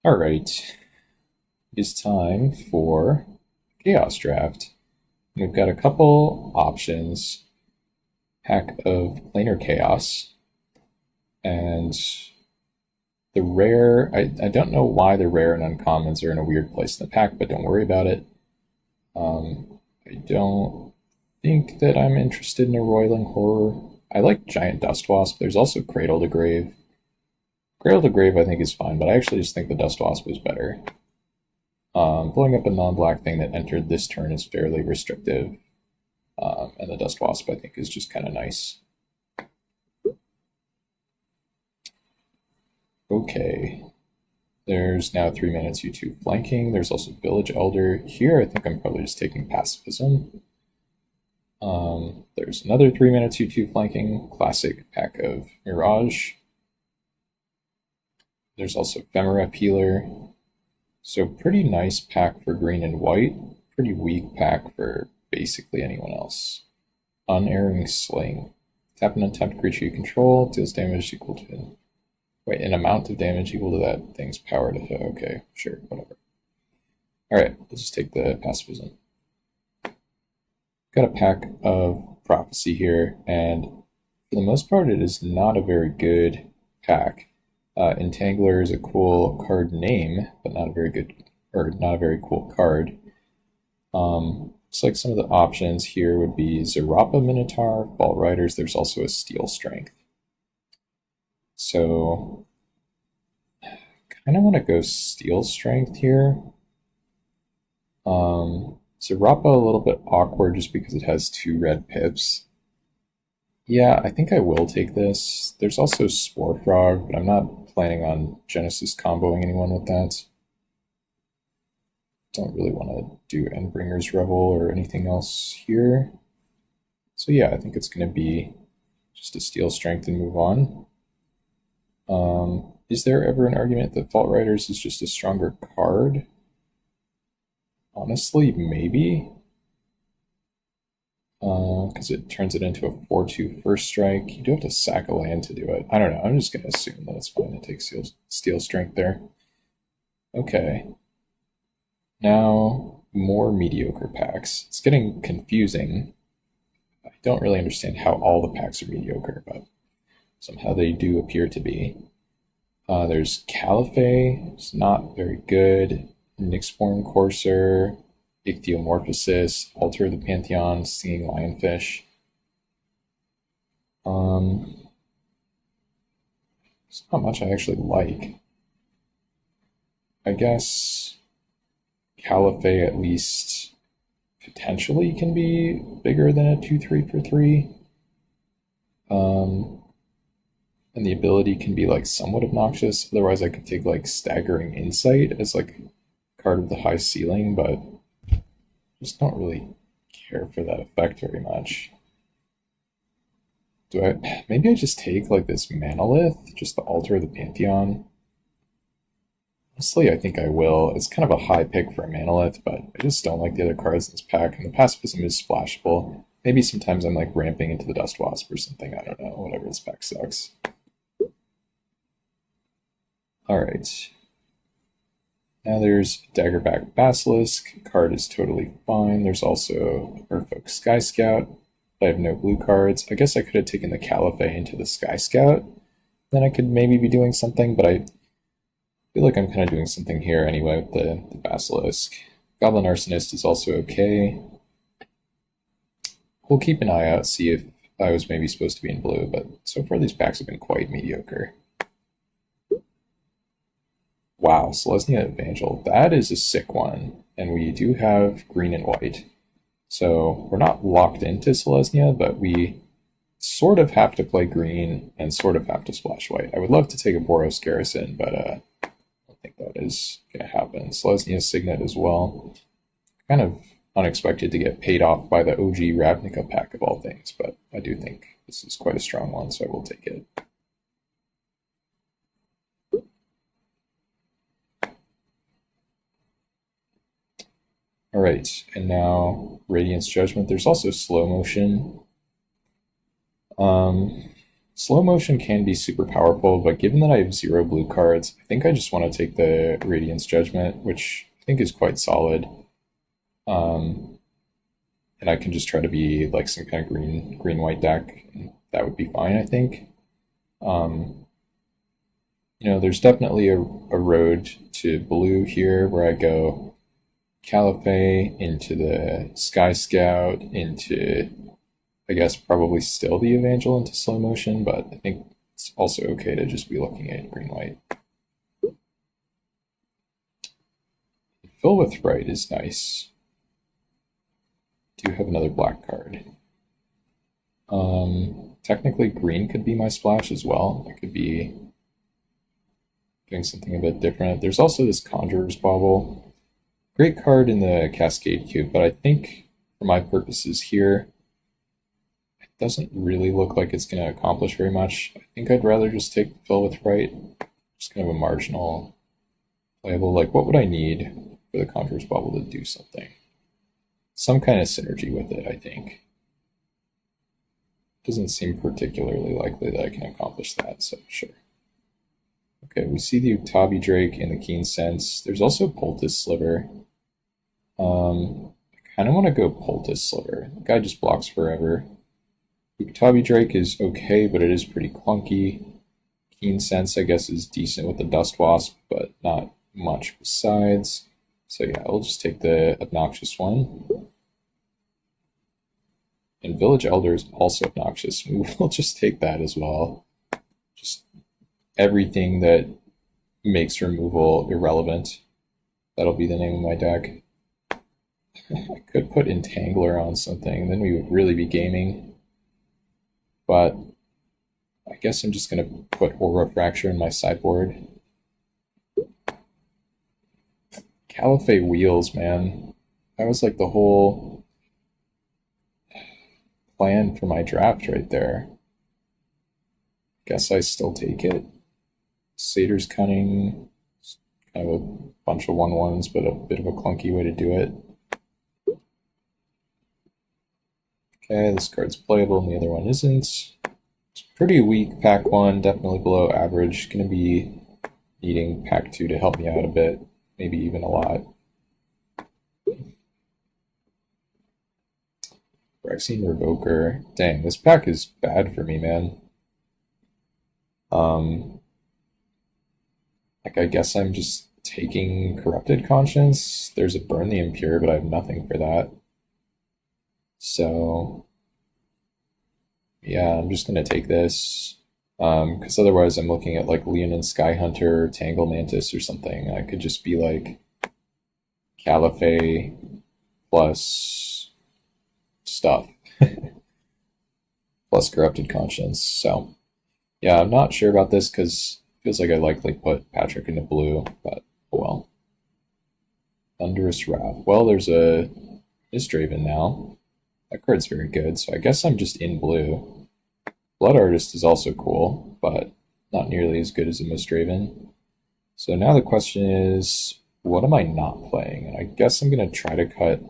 All right, it's time for Chaos Draft. We've got a couple options. Pack of Planar Chaos, and the rare. I don't know why the rare and uncommons are in a weird place in the pack, but don't worry about it. I don't think that I'm interested in a Roiling Horror. I like Giant Dust Wasp. There's also Cradle to Grave. Cradle to Grave I think is fine, but I actually just think the Dust Wasp is better. Blowing up a non-black thing that entered this turn is fairly restrictive, and the Dust Wasp I think is just kind of nice. Okay, there's now 3 minutes U2 flanking. There's also Village Elder. Here I think I'm probably just taking Pacifism. There's another 3 minutes U2 flanking. Classic pack of Mirage. There's also Ephemera Peeler. So pretty nice pack for green and white. Pretty weak pack for basically anyone else. Unerring Sling. Tap an untapped creature you control. Deals damage equal to... Wait, an amount of damage equal to that thing's power to hit. Okay, sure, whatever. Alright, let's just take the pacifism. Got a pack of Prophecy here, and for the most part it is not a very good pack. Entangler is a cool card name, but not a very good, or not a very cool card. Looks like some of the options here would be Zarapa Minotaur, Vault Riders. There's also a Steel Strength. So, kind of want to go Steel Strength here. Zarapa a little bit awkward just because it has 2 red pips. Yeah, I think I will take this. There's also Spore Frog, but I'm not planning on Genesis comboing anyone with that. Don't really want to do Endbringer's Revel or anything else here. So yeah, I think it's going to be just a Steel Strength and move on. Is there ever an argument that Vault Riders is just a stronger card? Honestly, maybe. Because it turns it into a 4/2 first strike. You do have to sack a land to do it. I don't know. I'm just going to assume that it's fine to take Steel Strength there. Okay. Now, more mediocre packs. It's getting confusing. I don't really understand how all the packs are mediocre, but somehow they do appear to be. There's Caliphate. It's not very good. Nyxborn Courser. Ichthyomorphosis, Altar of the Pantheon, Singing Lionfish. It's not much I actually like. I guess Caliphate at least potentially can be bigger than a 2/3 for 3. And the ability can be like somewhat obnoxious. Otherwise I could take like Staggering Insight as like a card with a high ceiling, but just don't really care for that effect very much. Maybe I just take like this Manolith, just the Altar of the Pantheon. Honestly, I think I will. It's kind of a high pick for a Manolith, but I just don't like the other cards in this pack, and the pacifism is splashable. Maybe sometimes I'm like ramping into the Dust Wasp or something, I don't know, whatever, this pack sucks. Alright. Now there's Daggerback Basilisk. Card is totally fine. There's also Merfolk Sky Scout. I have no blue cards. I guess I could have taken the Caliphate into the Sky Scout. Then I could maybe be doing something, but I feel like I'm kind of doing something here anyway with the Basilisk. Goblin Arsonist is also okay. We'll keep an eye out, see if I was maybe supposed to be in blue, but so far these packs have been quite mediocre. Wow, Selesnya Evangel. That is a sick one. And we do have green and white. So we're not locked into Selesnya, but we sort of have to play green and sort of have to splash white. I would love to take a Boros Garrison, but I don't think that is going to happen. Selesnya Signet as well. Kind of unexpected to get paid off by the OG Ravnica pack of all things, but I do think this is quite a strong one, so I will take it. Alright, and now Radiance Judgment. There's also Slow Motion. Slow motion can be super powerful, but given that I have zero blue cards, I think I just want to take the Radiance Judgment, which I think is quite solid. Um, and I can just try to be like some kind of green white deck, and that would be fine, I think. Um, there's definitely a road to blue here where I go Caliphate into the Sky Scout into, I guess, probably still the Evangel into slow motion, but I think it's also okay to just be looking at green white. Fill with Right is nice. Do have another black card. Technically, green could be my splash as well. I could be doing something a bit different. There's also this Conjurer's Bauble. Great card in the Cascade Cube, but I think for my purposes here, it doesn't really look like it's going to accomplish very much. I think I'd rather just take the Fill with Right. Just kind of a marginal playable. Like, what would I need for the Conjurer's Bauble to do something? Some kind of synergy with it, I think. Doesn't seem particularly likely that I can accomplish that, so sure. Okay, we see the Utabi Drake and the Keen Sense. There's also Poultice Sliver. I kind of want to go Poultice Sliver. The guy just blocks forever. The Utabi Drake is okay, but it is pretty clunky. Keen Sense, I guess, is decent with the Dust Wasp, but not much besides. So yeah, we'll just take the obnoxious one. And Village Elder is also obnoxious. We'll just take that as well. Just everything that makes removal irrelevant. That'll be the name of my deck. I could put Entangler on something, then we would really be gaming. But I guess I'm just going to put Aura Fracture in my sideboard. Caliphate Wheels, man. That was like the whole plan for my draft right there. Guess I still take it. Satyr's Cunning. Kind of a bunch of 1/1s, but a bit of a clunky way to do it. Okay, this card's playable and the other one isn't. It's pretty weak, pack 1, definitely below average. Gonna be needing pack 2 to help me out a bit, maybe even a lot. Phyrexian Revoker. Dang, this pack is bad for me, man. Like, I guess I'm just taking Corrupted Conscience. There's a Burn the Impure, but I have nothing for that. So, yeah, I'm just going to take this. Because otherwise I'm looking at like Leonin Skyhunter, Tangle Mantis or something. I could just be like Caliphate plus stuff. Plus Corrupted Conscience. So, yeah, I'm not sure about this because it feels like I likely put Patrick into blue, but oh well. Thunderous Wrath. Well, there's a Mistdraven now. That card's very good, so I guess I'm just in blue. Blood Artist is also cool, but not nearly as good as a Mistdraven. So now the question is, what am I not playing? And I guess I'm going to try to cut...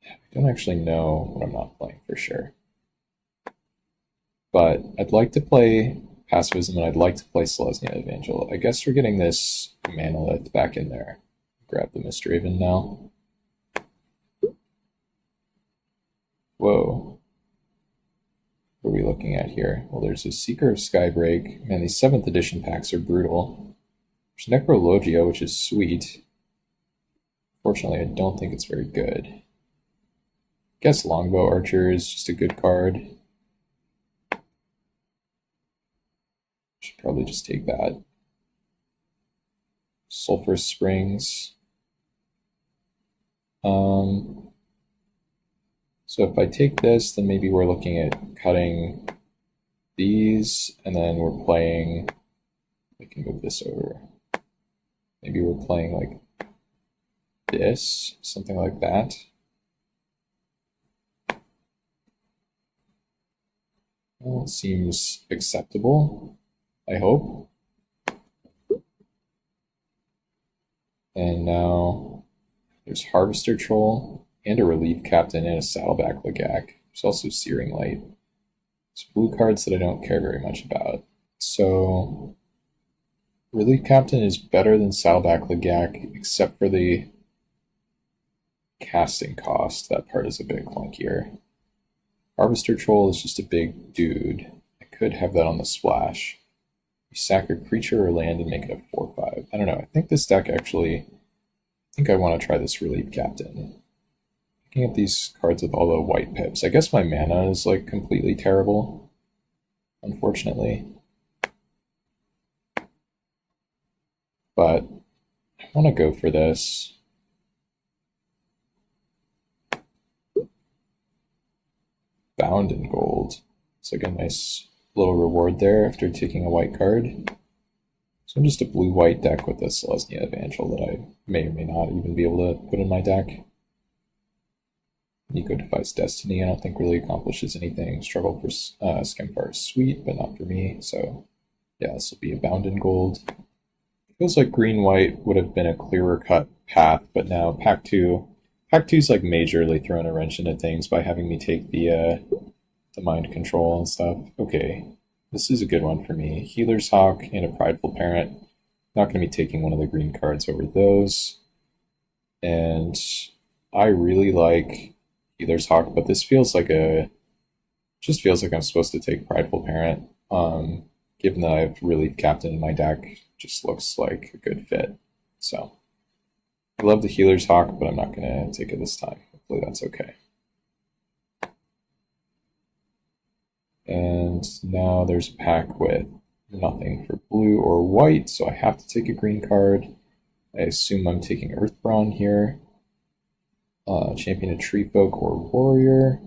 I don't actually know what I'm not playing for sure. But I'd like to play Pacifism and I'd like to play Selesnya Evangel. I guess we're getting this Manolith back in there. Grab the Mistdraven now. Whoa. What are we looking at here? Well, there's a Seeker of Skybreak. Man, these 7th edition packs are brutal. There's Necrologia, which is sweet. Fortunately, I don't think it's very good. I guess Longbow Archer is just a good card. Should probably just take that. Sulphurous Springs. So if I take this, then maybe we're looking at cutting these, and then we're playing... We can move this over. Maybe we're playing like this, something like that. Well, it seems acceptable, I hope. And now there's Harvester Troll and a Relief Captain and a Saddleback Lagak. There's also Searing Light. It's blue cards that I don't care very much about. So Relief Captain is better than Salvac Legak, except for the casting cost. That part is a bit clunkier. Harvester Troll is just a big dude. I could have that on the splash. You sack a creature or land and make it a 4/5. I don't know. I think this deck actually. I think I want to try this Relief Captain. Looking at these cards with all the white pips. I guess my mana is like completely terrible, unfortunately. But I want to go for this. Bound in gold. It's like a nice little reward there after taking a white card. So I'm just a blue-white deck with this Selesnya Evangel that I may or may not even be able to put in my deck. Nico Defies Destiny, I don't think really accomplishes anything. Struggle for Skemfar is sweet, but not for me. So yeah, this will be a Bound in gold. Feels like green-white would have been a clearer cut path, but now Pack 2 is like majorly throwing a wrench into things by having me take the mind control and stuff. Okay, this is a good one for me. Healer's Hawk and a Prideful Parent. Not going to be taking one of the green cards over those. And I really like Healer's Hawk, but this feels like just feels like I'm supposed to take Prideful Parent. Given that I have Relief Captain in my deck, just looks like a good fit. So I love the Healer's Hawk, but I'm not going to take it this time. Hopefully that's okay. And now there's a pack with nothing for blue or white, so I have to take a green card. I assume I'm taking Earthbrawn here. Champion of Treefolk or Warrior.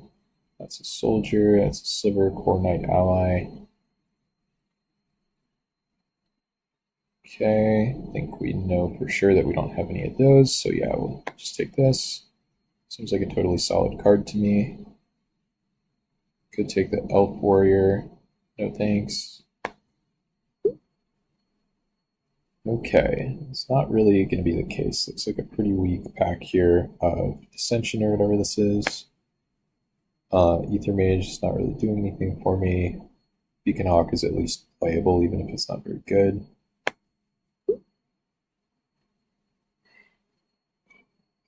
That's a Soldier. That's a Sliver, Core Knight ally. Okay, I think we know for sure that we don't have any of those, so yeah, we'll just take this. Seems like a totally solid card to me. Could take the Elf Warrior. No thanks. Okay, it's not really going to be the case. Looks like a pretty weak pack here of Dissension or whatever this is. Ether Mage is not really doing anything for me. Beacon Hawk is at least playable, even if it's not very good.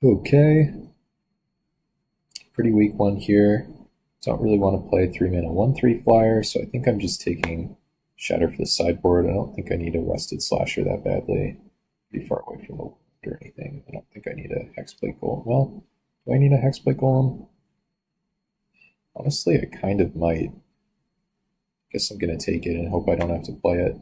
Okay. Pretty weak one here. Don't really want to play 3-mana 1/3 flyer, so I think I'm just taking Shatter for the sideboard. I don't think I need a Rusted Slasher that badly. Pretty far away from the wound or anything. I don't think I need a Hexblade Golem. Well, do I need a Hexblade Golem? Honestly, I kind of might. Guess I'm going to take it and hope I don't have to play it.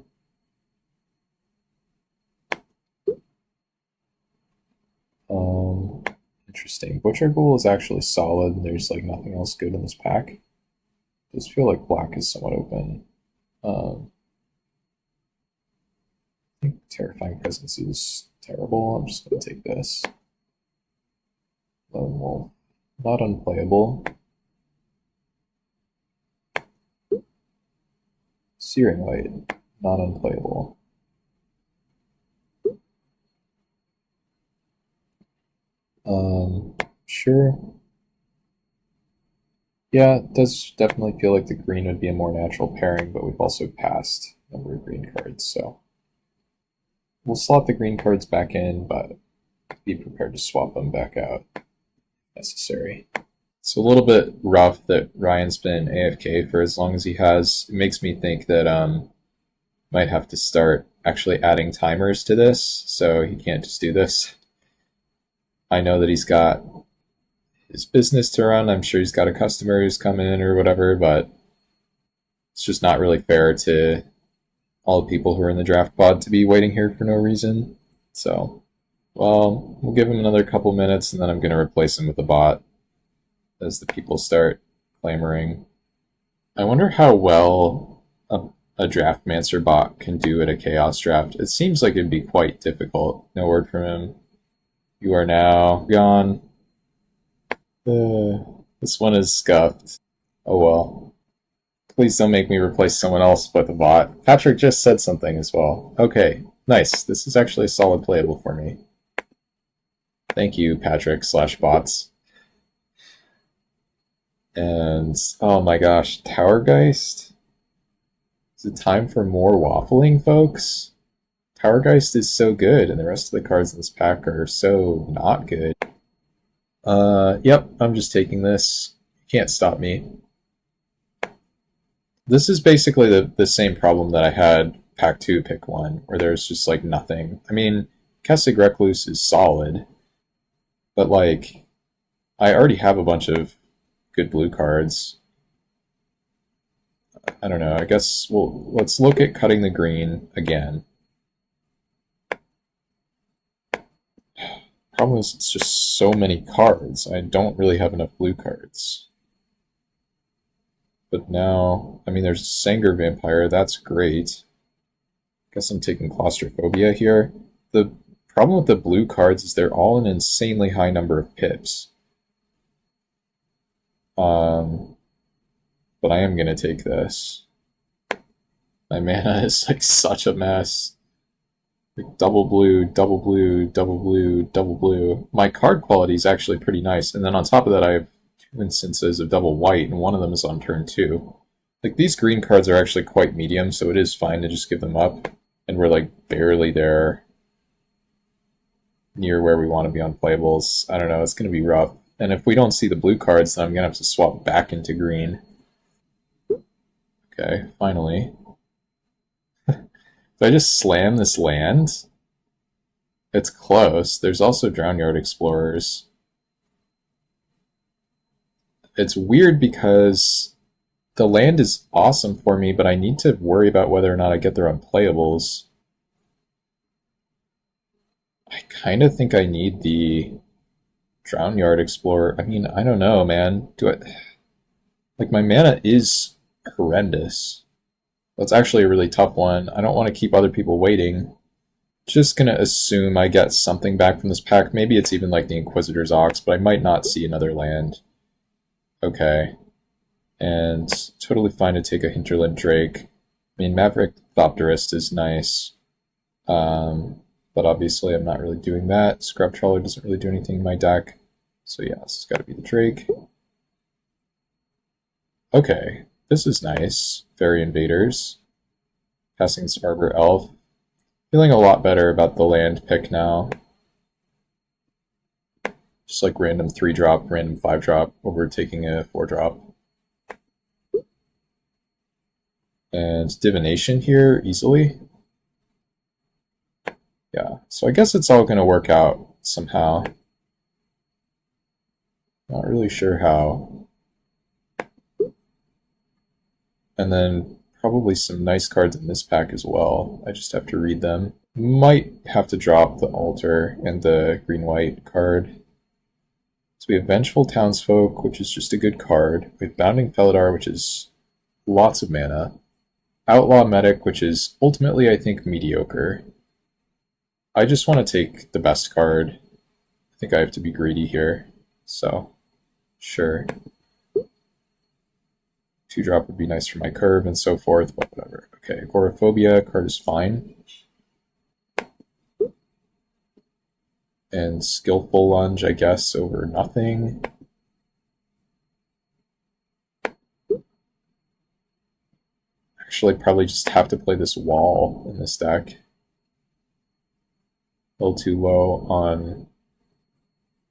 Interesting. Butcher Ghoul is actually solid, and there's like nothing else good in this pack. It does feel like black is somewhat open. I think Terrifying Presence is terrible. I'm just going to take this. Lone Wolf, not unplayable. Searing Light, not unplayable. Sure. Yeah, it does definitely feel like the green would be a more natural pairing, but we've also passed a number of green cards, so we'll slot the green cards back in, but be prepared to swap them back out if necessary. It's a little bit rough that Ryan's been AFK for as long as he has. It makes me think that might have to start actually adding timers to this, so he can't just do this. I know that he's got his business to run. I'm sure he's got a customer who's coming in or whatever, but it's just not really fair to all the people who are in the draft pod to be waiting here for no reason. So, well, we'll give him another couple minutes, and then I'm going to replace him with a bot as the people start clamoring. I wonder how well a Draftmancer bot can do at a Chaos draft. It seems like it'd be quite difficult. No word from him. You are now gone. This one is scuffed. Oh well. Please don't make me replace someone else with a bot. Patrick just said something as well. Okay, nice. This is actually a solid playable for me. Thank you, Patrick /bots. And oh my gosh, Towergeist? Is it time for more waffling, folks? Towergeist is so good, and the rest of the cards in this pack are so not good. Yep, I'm just taking this. You can't stop me. This is basically the same problem that I had pack 2, pick 1, where there's just like nothing. I mean, Kessig Recluse is solid, but like, I already have a bunch of good blue cards. I don't know. I guess let's look at cutting the green again. Problem is, it's just so many cards. I don't really have enough blue cards. But now, I mean, there's Sanger Vampire. That's great. Guess I'm taking Claustrophobia here. The problem with the blue cards is they're all an insanely high number of pips. But I am going to take this. My mana is like such a mess. Like double blue, double blue, double blue, double blue. My card quality is actually pretty nice. And then on top of that, I have 2 instances of double white, and one of them is on turn 2. Like, these green cards are actually quite medium, so it is fine to just give them up. And we're like barely there near where we want to be on playables. I don't know, it's going to be rough. And if we don't see the blue cards, then I'm going to have to swap back into green. Okay, finally. Did I just slam this land? It's close. There's also Drownyard Explorers. It's weird because the land is awesome for me, but I need to worry about whether or not I get there on playables. I kind of think I need the Drownyard Explorer. I mean, I don't know, man. Do I... Like, my mana is horrendous. That's actually a really tough one. I don't want to keep other people waiting. Just gonna assume I get something back from this pack. Maybe it's even like the Inquisitor's Ox, but I might not see another land. Okay. And totally fine to take a Hinterland Drake. I mean, Maverick Thopterist is nice. But obviously I'm not really doing that. Scrub Trawler doesn't really do anything in my deck. So yeah, this has got to be the Drake. Okay, this is nice. Fairy Invaders. Passing this Arbor Elf. Feeling a lot better about the land pick now. Just like random 3-drop, random 5-drop over taking a 4-drop. And Divination here, easily. Yeah, so I guess it's all going to work out somehow. Not really sure how. And then probably some nice cards in this pack as well. I just have to read them. Might have to drop the Altar and the green-white card. So we have Vengeful Townsfolk, which is just a good card. We have Bounding Felidar, which is lots of mana. Outlaw Medic, which is ultimately, I think, mediocre. I just want to take the best card. I think I have to be greedy here. So, sure. 2-drop would be nice for my curve and so forth, but whatever. Okay, Agoraphobia card is fine. And Skillful Lunge, I guess, over nothing. Actually, probably just have to play this wall in this deck. A little too low on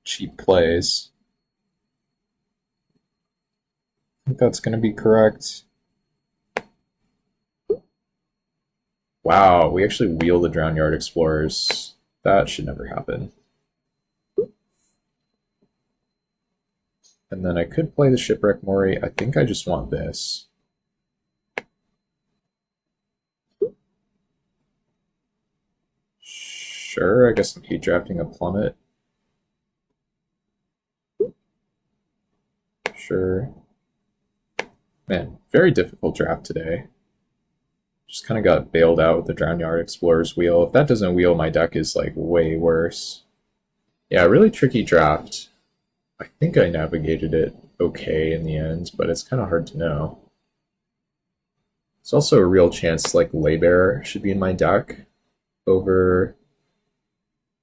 cheap plays. I think that's going to be correct. Wow, we actually wheel the Drownyard Explorers. That should never happen. And then I could play the Shipwreck Mori. I think I just want this. Sure, I guess I'm hate drafting a Plummet. Sure. Man, very difficult draft today. Just kind of got bailed out with the Drownyard Explorer's wheel. If that doesn't wheel, my deck is like way worse. Yeah, really tricky draft. I think I navigated it okay in the end, but it's kind of hard to know. It's also a real chance like Laybearer should be in my deck over,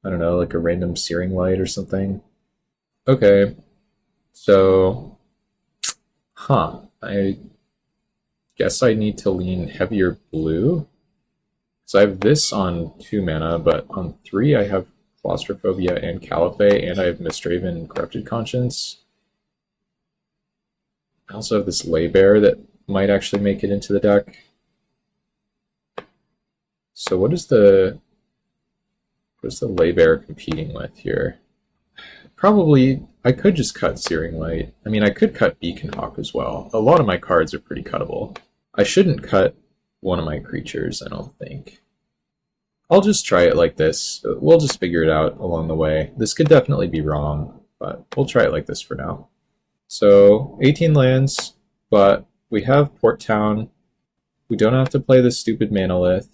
I don't know, like a random Searing Light or something. Okay, so Huh. I guess I need to lean heavier blue. So I have this on 2 mana, but on 3 I have Claustrophobia and Caliphate, and I have Mistraven Corrupted Conscience. I also have this Laybear that might actually make it into the deck. So what is the Laybear competing with here? Probably I could just cut Searing Light. I mean, I could cut Beacon Hawk as well. A lot of my cards are pretty cuttable. I shouldn't cut one of my creatures, I don't think. I'll just try it like this. We'll just figure it out along the way. This could definitely be wrong, but we'll try it like this for now. So 18 lands, but we have Port Town. We don't have to play this stupid Manolith.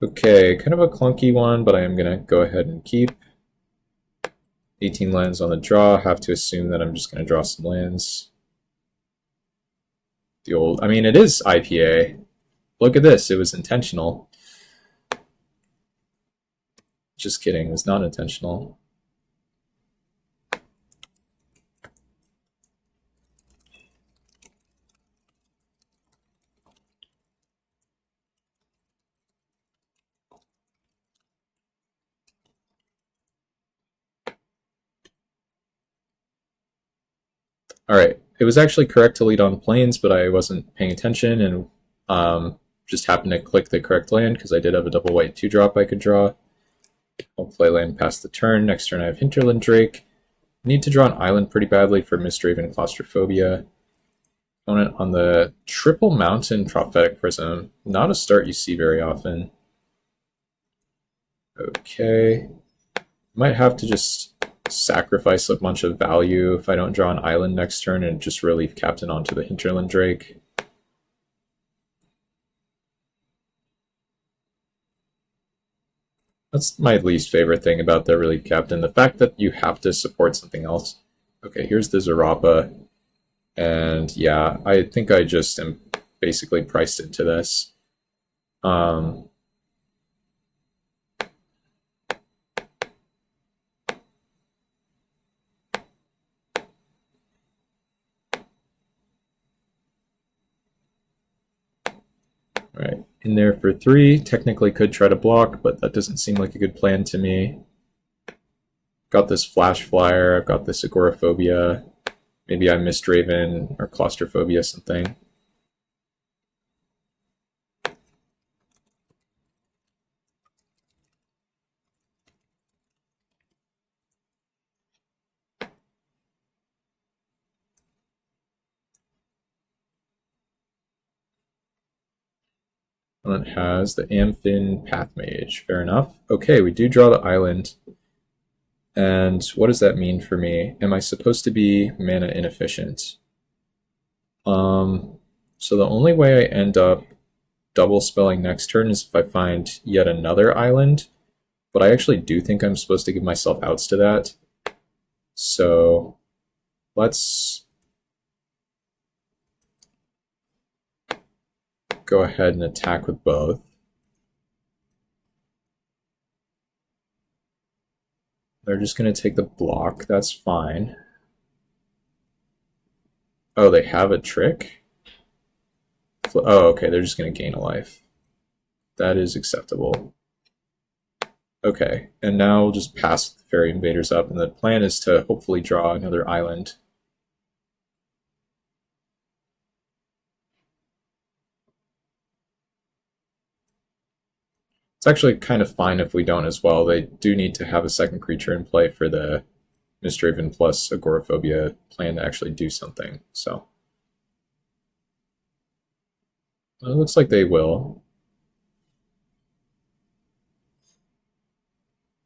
Okay, kind of a clunky one, but I am going to go ahead and keep 18 lands on the draw. Have to assume that I'm just going to draw some lands. The old, I mean, it is IPA. Look at this, it was intentional. Just kidding, it was not intentional. All right, it was actually correct to lead on planes, but I wasn't paying attention and just happened to click the correct land because I did have a double white 2-drop I could draw. I'll play land past the turn. Next turn I have Hinterland Drake. Need to draw an island pretty badly for Mistraven Claustrophobia. Opponent on the Triple Mountain Prophetic Prism. Not a start you see very often. Okay. Might have to just sacrifice a bunch of value if I don't draw an island next turn and just relief Captain onto the Hinterland Drake. That's my least favorite thing about the Relief Captain, the fact that you have to support something else. Okay, here's the Zarapa. And yeah, I think I just am basically priced into this. Right, in there for 3. Technically could try to block, but that doesn't seem like a good plan to me. Got this Flash Flyer, I've got this Agoraphobia. Maybe I missed Raven or Claustrophobia something. Opponent has the Amphin Pathmage. Fair enough. Okay, we do draw the island. And what does that mean for me? Am I supposed to be mana inefficient? So the only way I end up double spelling next turn is if I find yet another island. But I actually do think I'm supposed to give myself outs to that. So let's go ahead and attack with both. They're just going to take the block. That's fine. Oh, they have a trick? Oh, okay, they're just going to gain a life. That is acceptable. Okay, and now we'll just pass the Fairy Invaders up, and the plan is to hopefully draw another island. It's actually kind of fine if we don't as well. They do need to have a second creature in play for the Mistraven plus Agoraphobia plan to actually do something, so. It looks like they will.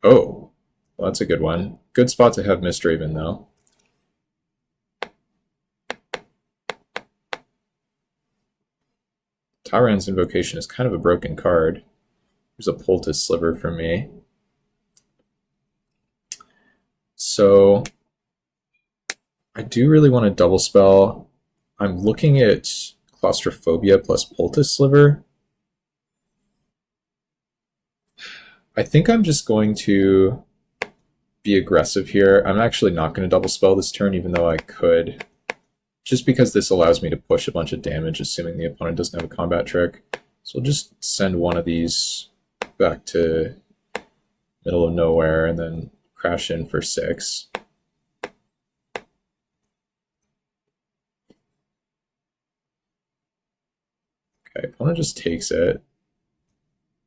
Oh, well, that's a good one. Good spot to have Mistraven, though. Tyrann's Invocation is kind of a broken card. There's a Poultice Sliver from me. So I do really want to double spell. I'm looking at Claustrophobia plus Poultice Sliver. I think I'm just going to be aggressive here. I'm actually not going to double spell this turn, even though I could, just because this allows me to push a bunch of damage, assuming the opponent doesn't have a combat trick. So we'll just send one of these back to middle of nowhere and then crash in for 6. Okay, opponent just takes it.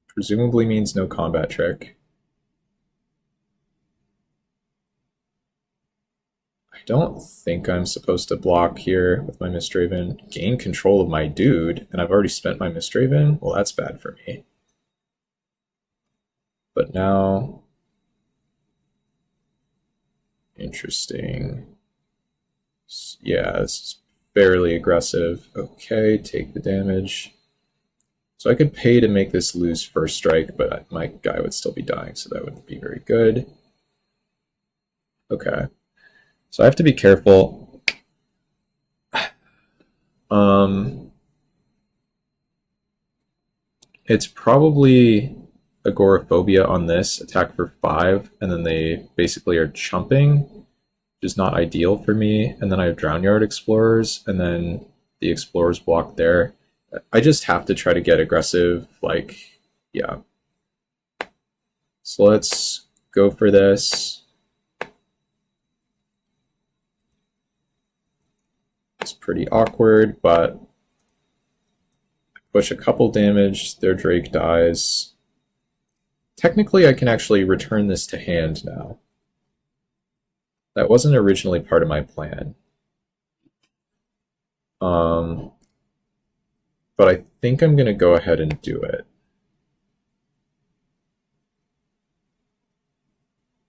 Presumably means no combat trick. I don't think I'm supposed to block here with my Mistdraven. Gain control of my dude, and I've already spent my Mistdraven? Well, that's bad for me. But now... Interesting. Yeah, it's fairly aggressive. Okay, take the damage. So I could pay to make this lose first strike, but my guy would still be dying, so that wouldn't be very good. Okay. So I have to be careful. It's probably agoraphobia on this, attack for 5, and then they basically are chumping, which is not ideal for me. And then I have Drown Yard Explorers, and then the Explorers block there. I just have to try to get aggressive, like, yeah. So let's go for this. It's pretty awkward, but I push a couple damage, their Drake dies. Technically, I can actually return this to hand now. That wasn't originally part of my plan. But I think I'm going to go ahead and do it.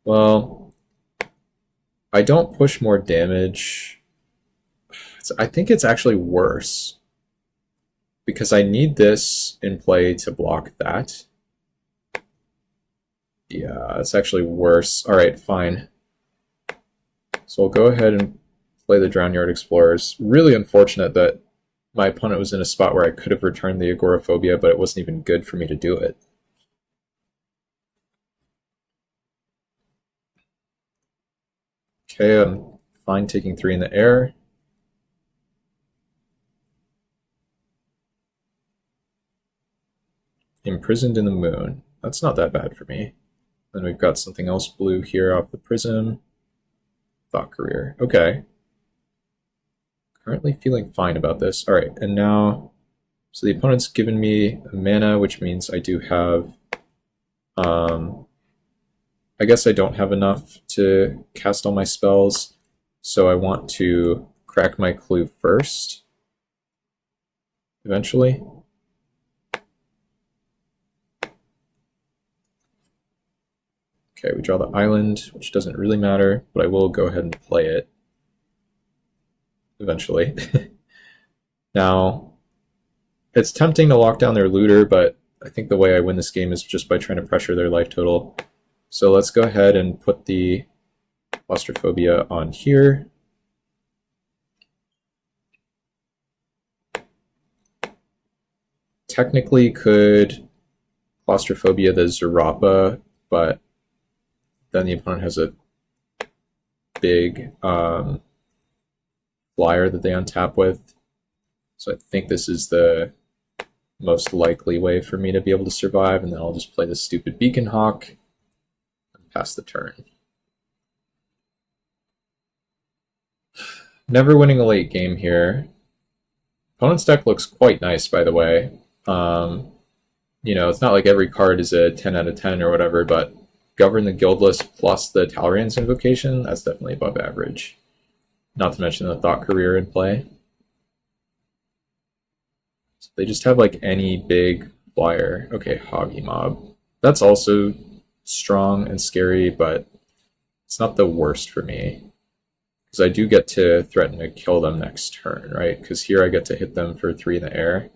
Well, I don't push more damage. I think it's actually worse. Because I need this in play to block that. Yeah, it's actually worse. Alright, fine. So I'll go ahead and play the Drown Yard Explorers. Really unfortunate that my opponent was in a spot where I could have returned the agoraphobia, but it wasn't even good for me to do it. Okay, I'm fine taking 3 in the air. Imprisoned in the Moon. That's not that bad for me. Then we've got something else blue here off the Prism. Thought Career. Okay. Currently feeling fine about this. Alright, and now... So the opponent's given me a mana, which means I do have... I guess I don't have enough to cast all my spells, so I want to crack my clue first. Eventually. Okay, we draw the island, which doesn't really matter, but I will go ahead and play it. Eventually. Now, it's tempting to lock down their looter, but I think the way I win this game is just by trying to pressure their life total. So let's go ahead and put the claustrophobia on here. Technically could claustrophobia the Zarapa, but then the opponent has a big flyer that they untap with. So I think this is the most likely way for me to be able to survive, and then I'll just play this stupid Beacon Hawk and pass the turn. Never winning a late game here. Opponent's deck looks quite nice, by the way. You know, it's not like every card is a 10 out of 10 or whatever, but Govern the Guildless plus the Talrand's Invocation, that's definitely above average. Not to mention the Thought Career in play. So they just have like any big flyer. Okay, Hoggy Mob. That's also strong and scary, but it's not the worst for me. Because I do get to threaten to kill them next turn, right? Because here I get to hit them for 3 in the air.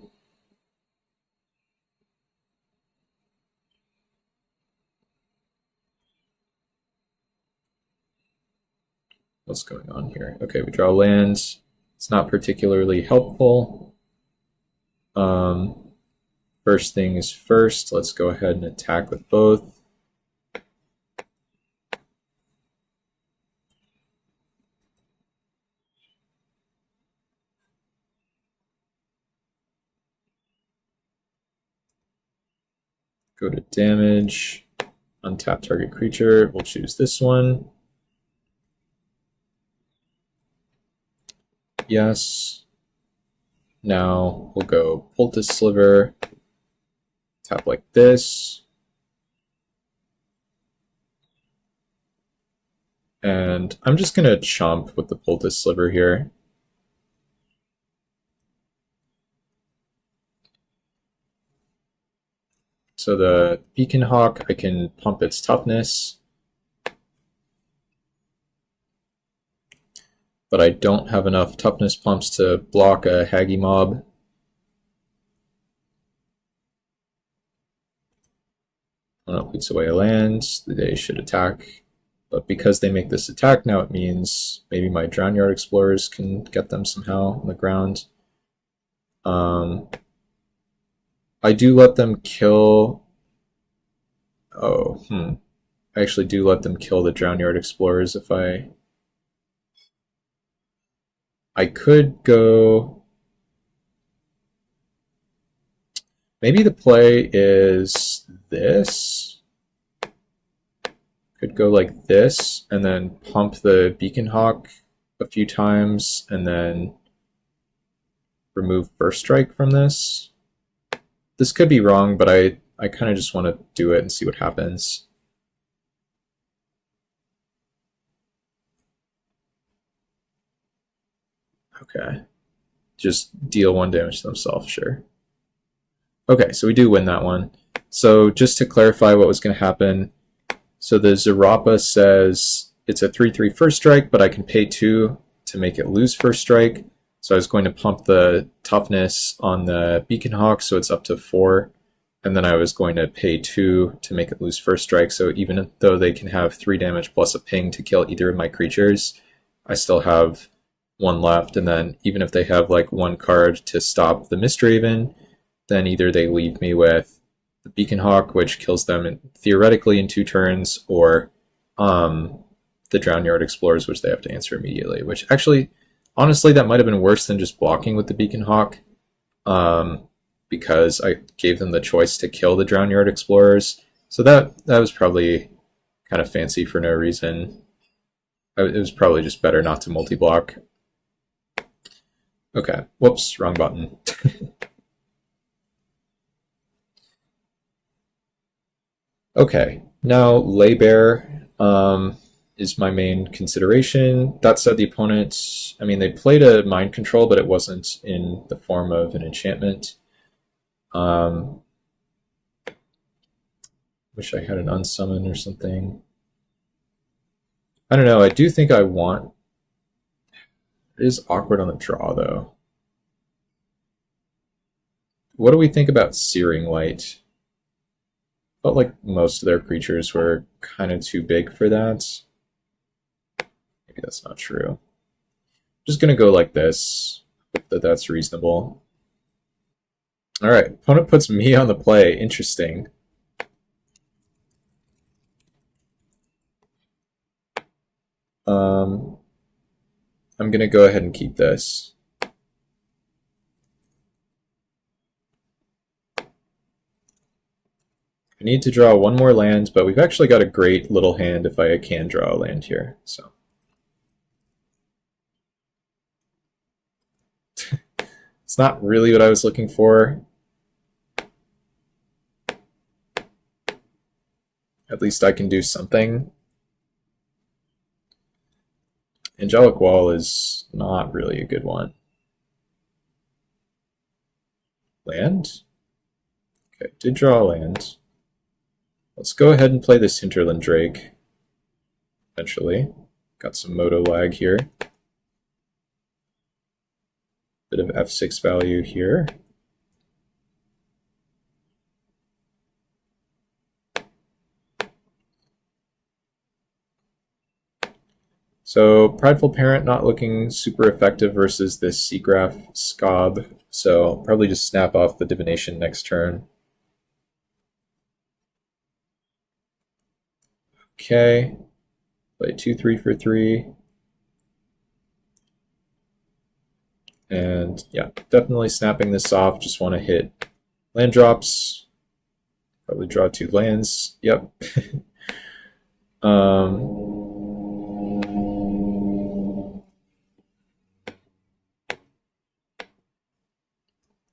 What's going on here? Okay, we draw lands. It's not particularly helpful. First thing is first. Let's go ahead and attack with both. Go to damage, untap target creature. We'll choose this one. Yes. Now we'll go Poultice Sliver, tap like this. And I'm just going to chomp with the Poultice Sliver here. So the Beacon Hawk, I can pump its toughness. But I don't have enough toughness pumps to block a Haggy mob. Opponent leads away a land, they should attack. But because they make this attack now, it means maybe my Drownyard Explorers can get them somehow on the ground. I do let them kill... I actually do let them kill the Drownyard Explorers if I could go... Maybe the play is this. Could go like this, and then pump the Beacon Hawk a few times, and then remove First Strike from this. This could be wrong, but I kind of just want to do it and see what happens. Okay. Just deal 1 damage to themselves, sure. Okay, so we do win that one. So just to clarify what was going to happen, so the Zarapa says it's a 3/3 first strike, but I can pay 2 to make it lose first strike. So I was going to pump the toughness on the Beacon Hawk, so it's up to 4. And then I was going to pay 2 to make it lose first strike. So even though they can have 3 damage plus a ping to kill either of my creatures, I still have 1 left. And then even if they have like 1 card to stop the Mistraven, then either they leave me with the Beacon Hawk, which kills them theoretically in 2 turns, or the Drownyard Explorers, which they have to answer immediately. Which actually, honestly, that might have been worse than just blocking with the Beacon Hawk, because I gave them the choice to kill the Drownyard Explorers. So that was probably kind of fancy for no reason. It was probably just better not to multi-block. Okay, whoops, wrong button. Okay, now Laybear is my main consideration. That said, the opponent, I mean, they played a Mind Control, but it wasn't in the form of an enchantment. Wish I had an unsummon or something. I don't know, I do think I want... It is awkward on the draw, though. What do we think about Searing Light? Felt like most of their creatures were kind of too big for that. Maybe that's not true. Just gonna go like this. Hope that's reasonable. Alright, opponent puts me on the play. Interesting. I'm gonna go ahead and keep this. I need to draw 1 more land, but we've actually got a great little hand if I can draw a land here. So it's not really what I was looking for. At least I can do something. Angelic Wall is not really a good one. Land? Okay, did draw a land. Let's go ahead and play this Hinterland Drake. Eventually. Got some Moto lag here. Bit of F6 value here. So Prideful Parent not looking super effective versus this Seagraph Scob, so I'll probably just snap off the Divination next turn. Okay, play 2/3 for 3. And yeah, definitely snapping this off, just want to hit land drops. Probably draw 2 lands. Yep. um,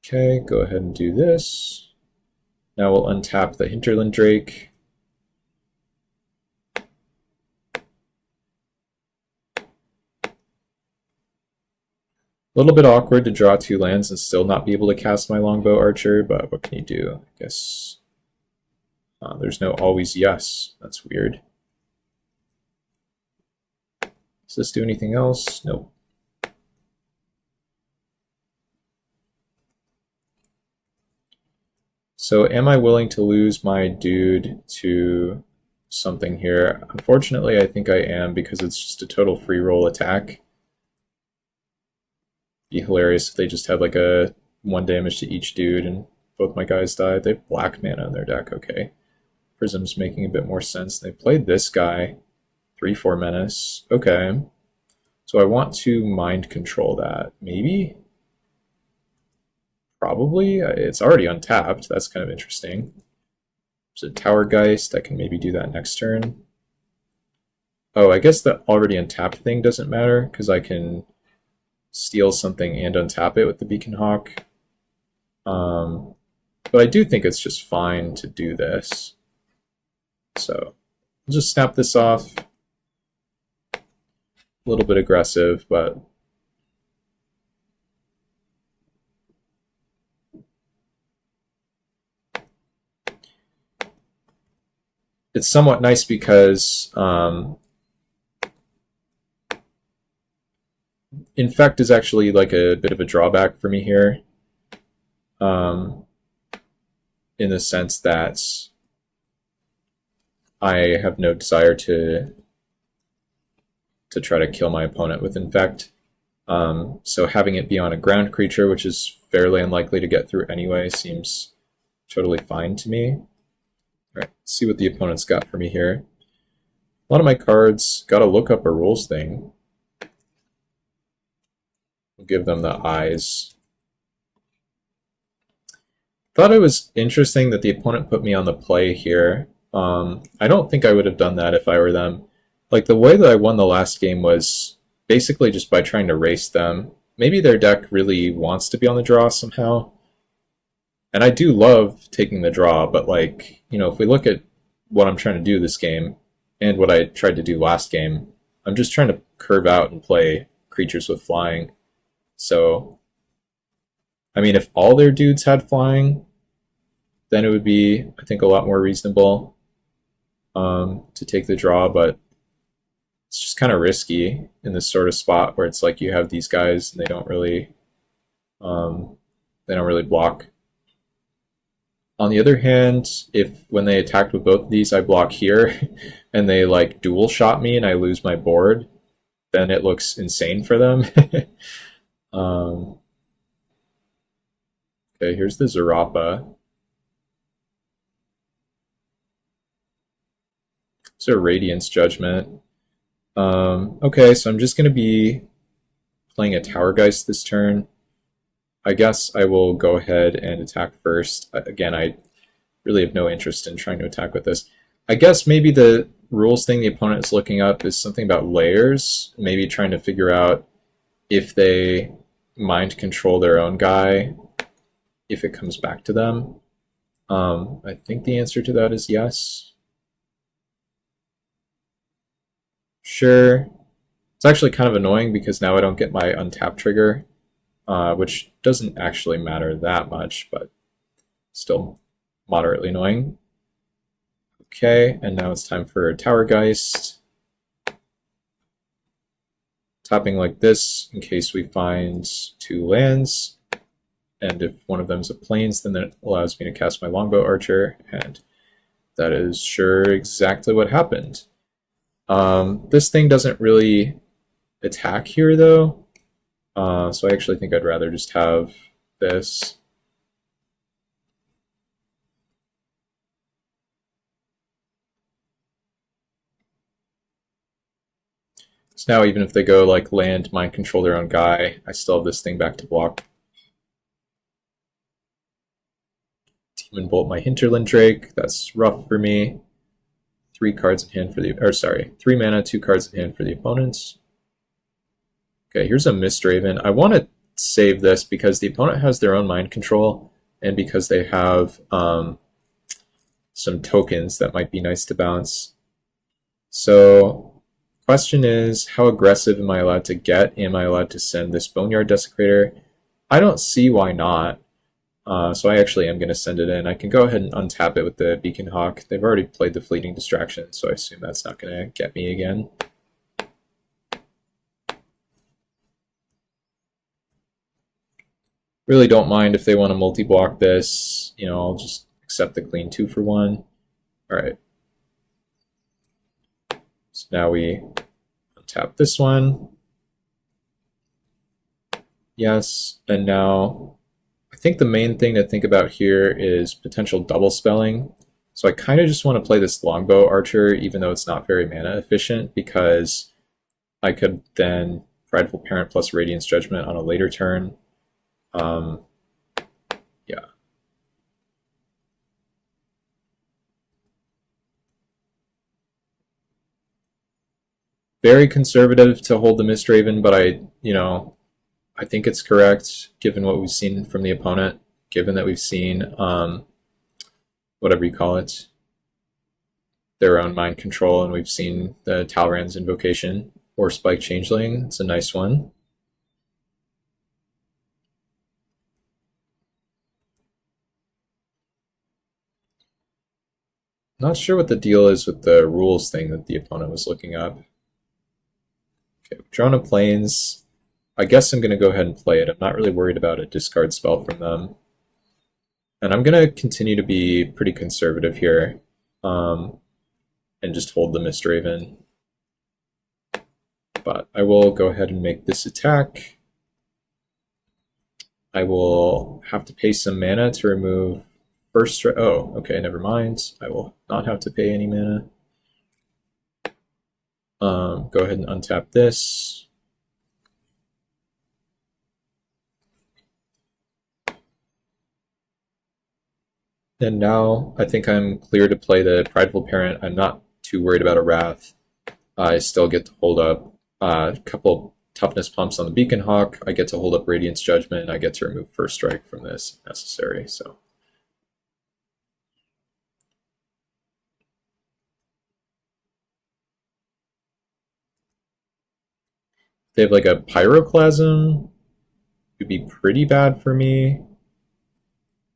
okay, go ahead and do this. Now we'll untap the Hinterland Drake. A little bit awkward to draw 2 lands and still not be able to cast my Longbow Archer, but what can you do? I guess there's no always yes. That's weird. Does this do anything else? Nope. So am I willing to lose my dude to something here? Unfortunately, I think I am, because it's just a total free roll attack. Be hilarious if they just had like a 1 damage to each dude and both my guys died. They have black mana in their deck, okay. Prism's making a bit more sense. They played this guy, 3/4 menace. Okay. So I want to mind control that. Maybe? Probably. It's already untapped. That's kind of interesting. There's a Tower Geist. I can maybe do that next turn. Oh, I guess the already untapped thing doesn't matter, because I can steal something and untap it with the Beacon Hawk. But I do think it's just fine to do this. So I'll just snap this off. A little bit aggressive, but it's somewhat nice because Infect is actually like a bit of a drawback for me here, in the sense that I have no desire to try to kill my opponent with Infect. So having it be on a ground creature, which is fairly unlikely to get through anyway, seems totally fine to me. All right, let's see what the opponent's got for me here. A lot of my cards, gotta look up a rules thing. We'll give them the eyes. Thought it was interesting that the opponent put me on the play here. I don't think I would have done that if I were them. Like, the way that I won the last game was basically just by trying to race them. Maybe their deck really wants to be on the draw somehow. And I do love taking the draw, but like, you know, if we look at what I'm trying to do this game and what I tried to do last game, I'm just trying to curve out and play creatures with flying. So, I mean, if all their dudes had flying, then it would be, I think, a lot more reasonable to take the draw, but it's just kind of risky in this sort of spot where it's like you have these guys and they don't really block. On the other hand, if when they attacked with both of these I block here and they like dual shot me and I lose my board, then it looks insane for them. Okay, here's the Zarapa. So Radiance Judgment. Okay, so I'm just going to be playing a Tower Geist this turn. I guess I will go ahead and attack first. Again, I really have no interest in trying to attack with this. I guess maybe the rules thing the opponent is looking up is something about layers, maybe trying to figure out if they mind control their own guy, if it comes back to them. I think the answer to that is yes. Sure. It's actually kind of annoying because now I don't get my untap trigger, which doesn't actually matter that much, but still moderately annoying. Okay, and now it's time for Tower Geist. Tapping like this in case we find 2 lands, and if one of them is a plains, then that allows me to cast my Longbow Archer, and that is sure exactly what happened. This thing doesn't really attack here, though, so I actually think I'd rather just have this. So now even if they go like land, mind control their own guy, I still have this thing back to block. Bolt my Hinterland Drake. That's rough for me. 3 cards in hand for the, or sorry, 3 mana, 2 cards in hand for the opponents. Okay, here's a Mistraven. I want to save this because the opponent has their own mind control, and because they have some tokens that might be nice to bounce. So, question is, how aggressive am I allowed to get? Am I allowed to send this Boneyard Desecrator? I don't see why not. So I actually am going to send it in. I can go ahead and untap it with the Beacon Hawk. They've already played the Fleeting Distraction, so I assume that's not going to get me again. Really don't mind if they want to multi-block this. You know, I'll just accept the clean 2 for 1. Alright. So now we untap this one. Yes, and now I think the main thing to think about here is potential double spelling. So I kind of just want to play this Longbow Archer, even though it's not very mana efficient, because I could then Prideful Parent plus Radiance Judgment on a later turn. Yeah. Very conservative to hold the Mistraven, but I think it's correct given what we've seen from the opponent, given that we've seen whatever you call it, their own mind control, and we've seen the Talrand's Invocation or Spike Changeling. It's a nice one. Not sure what the deal is with the rules thing that the opponent was looking up. Okay, drawn a Plains. I guess I'm going to go ahead and play it. I'm not really worried about a discard spell from them. And I'm going to continue to be pretty conservative here and just hold the Mistraven. But I will go ahead and make this attack. I will have to pay some mana to remove first strike. Oh, okay, never mind. I will not have to pay any mana. Go ahead and untap this. And now I think I'm clear to play the Prideful Parent. I'm not too worried about a Wrath. I still get to hold up a couple toughness pumps on the Beacon Hawk. I get to hold up Radiance Judgment. I get to remove first strike from this if necessary. So they have like a Pyroclasm. It would be pretty bad for me.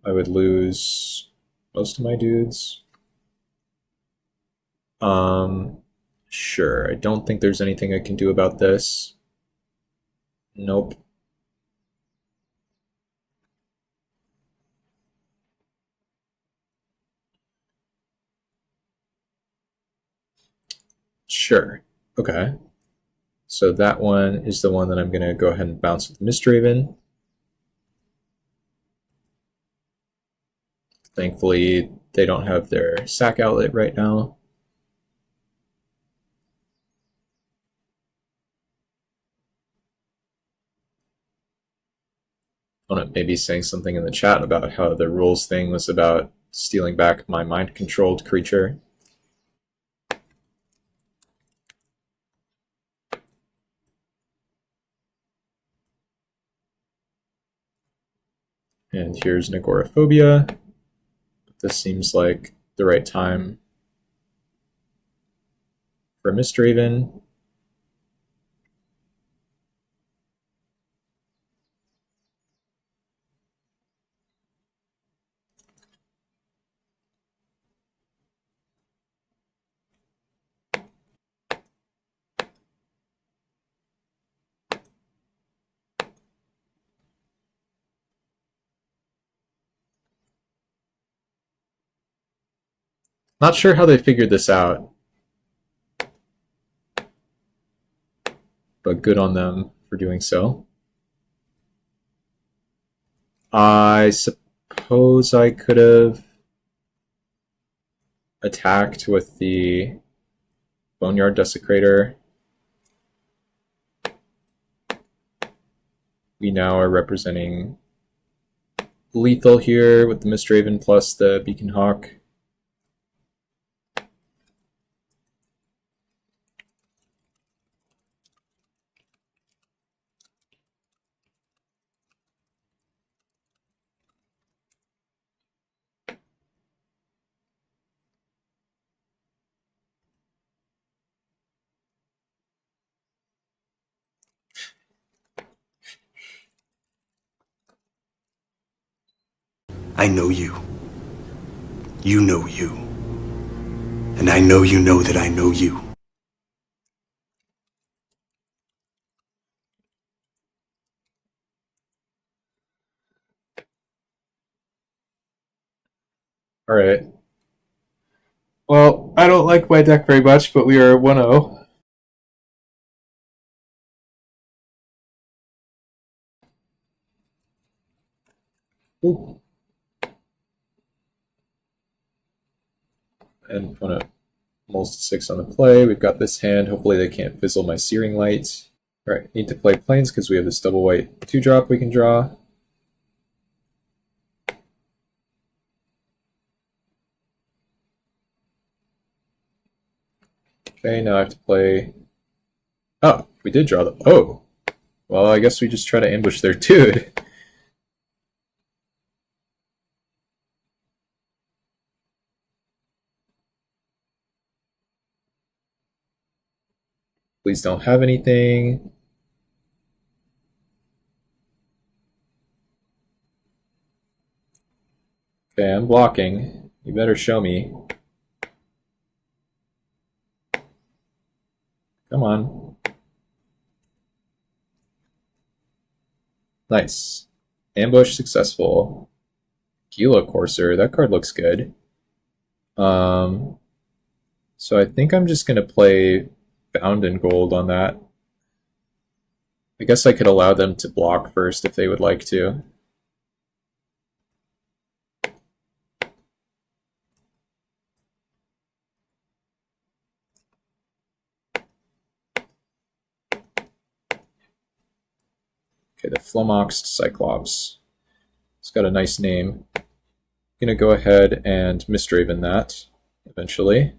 I would lose most of my dudes. Sure. I don't think there's anything I can do about this. Nope. Sure. Okay. So that one is the one that I'm going to go ahead and bounce with Mistraven. Thankfully, they don't have their sack outlet right now. Opponent may be saying something in the chat about how the rules thing was about stealing back my mind-controlled creature. And here's an Agoraphobia. This seems like the right time for Mistraven. Not sure how they figured this out, but good on them for doing so. I suppose I could have attacked with the Boneyard Desecrator. We now are representing lethal here with the Mistraven plus the Beacon Hawk. I know you. You know you. And I know you know that I know you. Alright. Well, I don't like my deck very much, but we are 1-0. Ooh. And opponent mulls to 6 on the play. We've got this hand. Hopefully they can't fizzle my Searing Light. Alright, need to play Plains because we have this double white 2-drop we can draw. Okay, now I have to play... Oh, we did draw the... Oh! Well, I guess we just try to ambush their dude. Please don't have anything. Okay, I'm blocking. You better show me. Come on. Nice. Ambush successful. Gila Courser, that card looks good. So I think I'm just going to play Bound in Gold on that. I guess I could allow them to block first if they would like to. Okay, the Flummoxed Cyclops. It's got a nice name. I'm going to go ahead and Mistraven that eventually.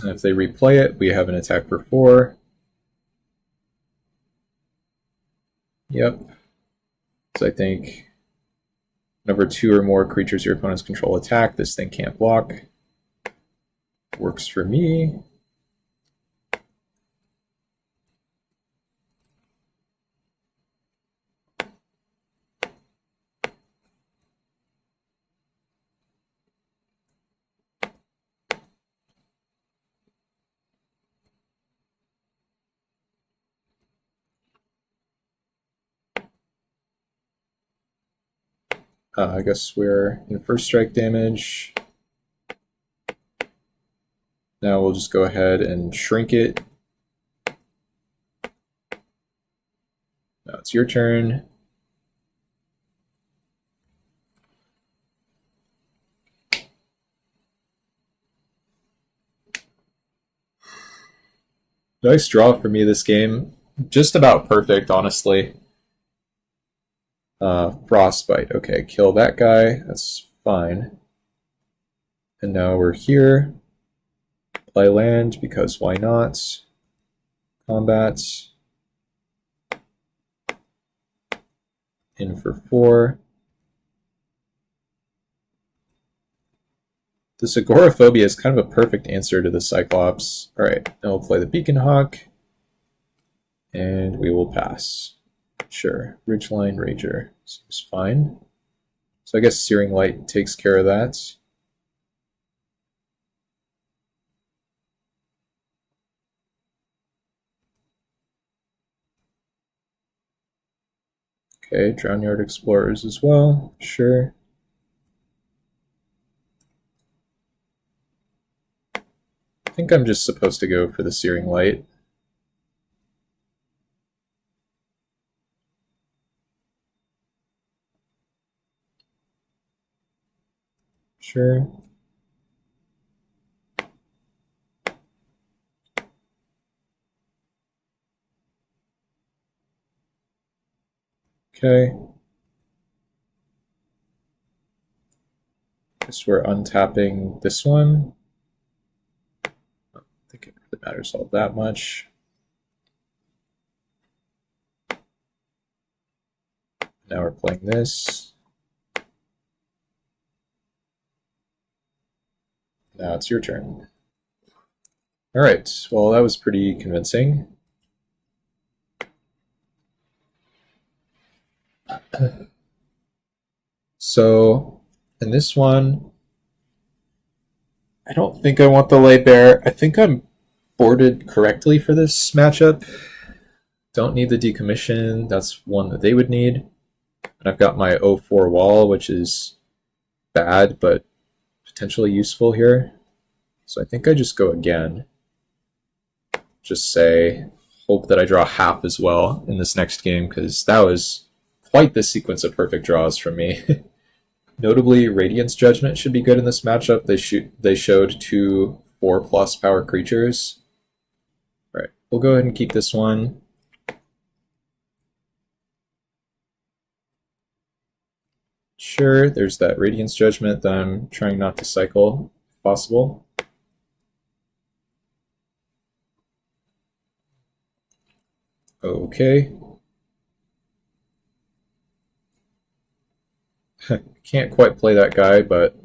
And if they replay it, we have an attack for 4. Yep. So I think whenever 2 or more creatures your opponents control attack, this thing can't block. Works for me. I guess we're in first strike damage. Now we'll just go ahead and shrink it. Now it's your turn. Nice draw for me this game. Just about perfect, honestly. Frostbite. Okay, kill that guy. That's fine. And now we're here. Play land, because why not? Combat. In for 4. This agoraphobia is kind of a perfect answer to the Cyclops. Alright, now we'll play the Beacon Hawk. And we will pass. Sure. Ridgeline Rager. Seems fine. So I guess Searing Light takes care of that. Okay, Drownyard Explorers as well. Sure. I think I'm just supposed to go for the Searing Light. Sure. Okay. Guess we're untapping this one. I don't think it really matters all that much. Now we're playing this. Now it's your turn. All right. Well, that was pretty convincing. So, in this one, I don't think I want the light bear. I think I'm boarded correctly for this matchup. Don't need the decommission. That's one that they would need. And I've got my 0-4 wall, which is bad, but potentially useful here. So I think I just go again. Just say, hope that I draw half as well in this next game, because that was quite the sequence of perfect draws from me. Notably, Radiance Judgment should be good in this matchup. They showed 2 4+ power creatures. All right, we'll go ahead and keep this one. Sure, there's that Radiance Judgment that I'm trying not to cycle, if possible. Okay. Can't quite play that guy, but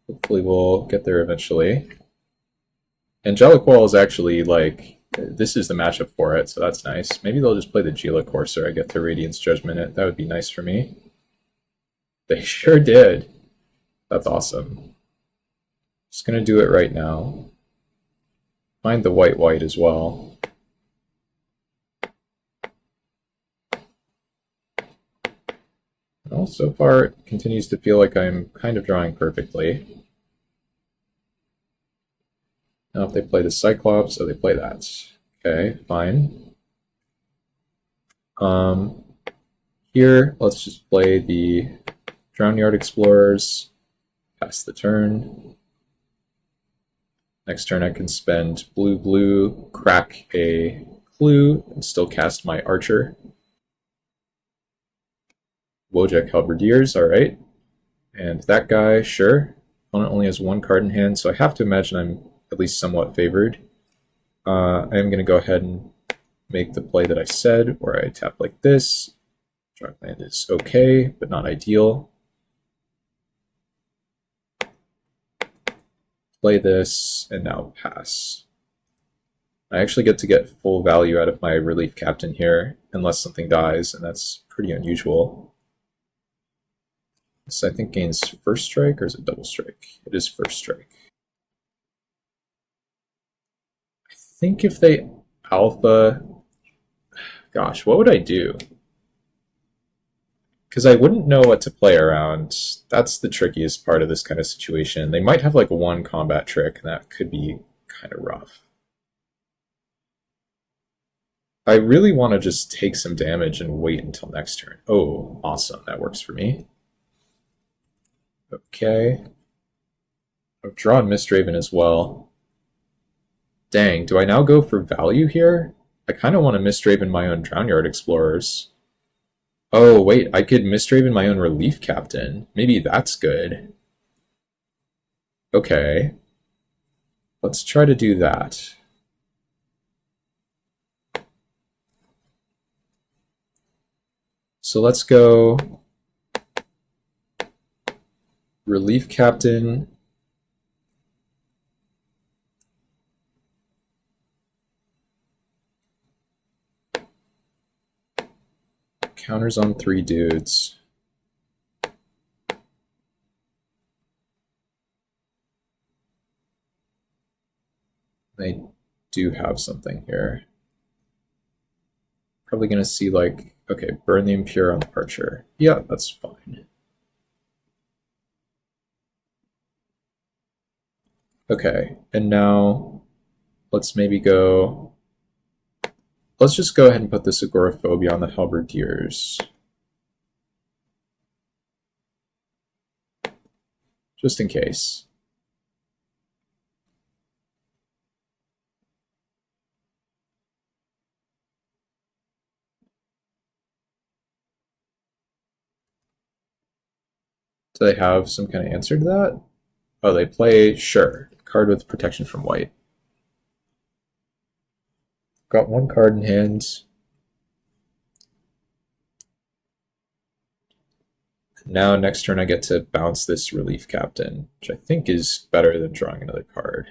hopefully we'll get there eventually. Angelic Wall is actually like, this is the matchup for it, so that's nice. Maybe they'll just play the Gila Courser. I get the Radiance Judgment it. That would be nice for me. They sure did. That's awesome. Just gonna do it right now. Find the white as well. Well, so far it continues to feel like I'm kind of drawing perfectly. Now if they play the Cyclops, so they play that. Okay, fine. Here, let's just play the Drownyard Explorers, pass the turn. Next turn I can spend blue, crack a clue, and still cast my Archer. Wojak Halberdiers, alright. And that guy, sure. Opponent only has 1 card in hand, so I have to imagine I'm at least somewhat favored. I am going to go ahead and make the play that I said, where I tap like this. Drawland is okay, but not ideal. Play this, and now pass. I actually get to get full value out of my Relief Captain here, unless something dies, and that's pretty unusual. This, I think, gains first strike, or is it double strike? It is first strike. I think if they alpha... Gosh, what would I do? Because I wouldn't know what to play around. That's the trickiest part of this kind of situation. They might have like 1 combat trick, and that could be kind of rough. I really want to just take some damage and wait until next turn. Oh, awesome. That works for me. Okay. I've drawn Mistraven as well. Dang, do I now go for value here? I kind of want to Mistraven my own Drownyard Explorers. Oh, wait, I could Mistraven my own Relief Captain. Maybe that's good. Okay. Let's try to do that. So let's go Relief Captain. Counters on 3 dudes. They do have something here. Probably going to see like, okay, burn the Impure on the Archer. Yeah, that's fine. Okay, and now let's maybe go... Let's just go ahead and put this Agoraphobia on the Halberdiers. just in case. Do they have some kind of answer to that? Oh, they play, sure, card with protection from white. Got one card in hand. Now, next turn, I get to bounce this Relief Captain, which I think is better than drawing another card.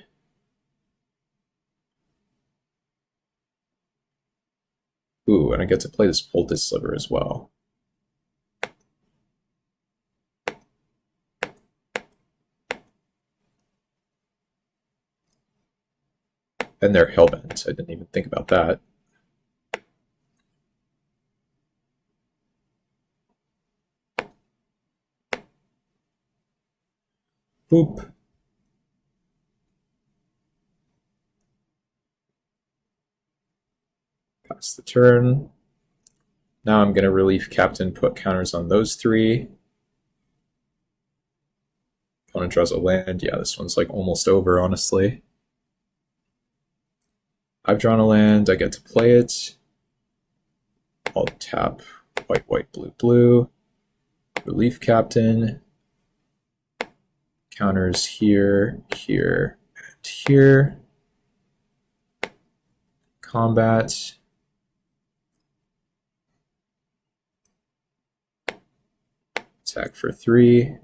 Ooh, and I get to play this Poultice Sliver as well. And they're Hellbent. I didn't even think about that. Boop. Pass the turn. Now I'm going to Relief Captain, put counters on those three. Opponent draws a land. Yeah, this one's like almost over, honestly. I've drawn a land. I get to play it. I'll tap white, white, blue, blue. Relief Captain. Counters here, here, and here. Combat. Attack for 3.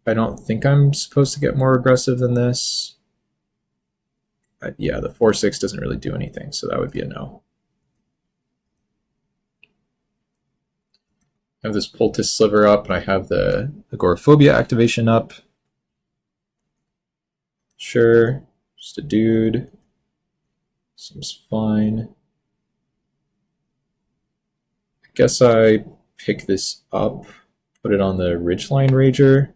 I don't think I'm supposed to get more aggressive than this. Yeah, the 4/6 doesn't really do anything, so that would be a no. I have this Poultice Sliver up, and I have the Agoraphobia activation up. Sure, just a dude. Seems fine. I guess I pick this up, put it on the Ridgeline Rager.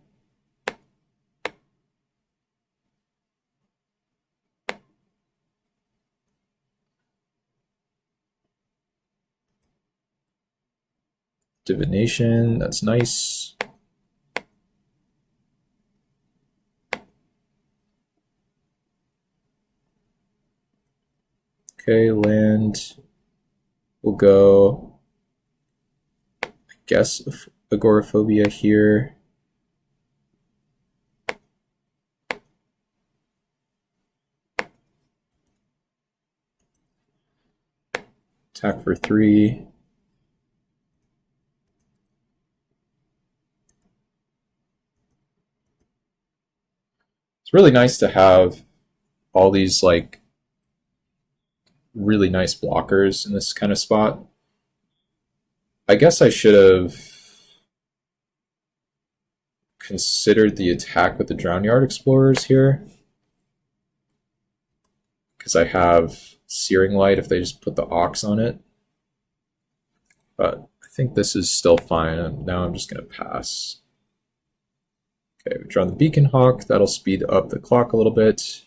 Divination, that's nice. Okay, land. We'll go, I guess, Agoraphobia here. Attack for 3. It's really nice to have all these like really nice blockers in this kind of spot. I guess I should have considered the attack with the Drownyard Explorers here, because I have Searing Light if they just put the Ox on it. But I think this is still fine, and now I'm just going to pass. Okay, we've drawn the Beacon Hawk. That'll speed up the clock a little bit.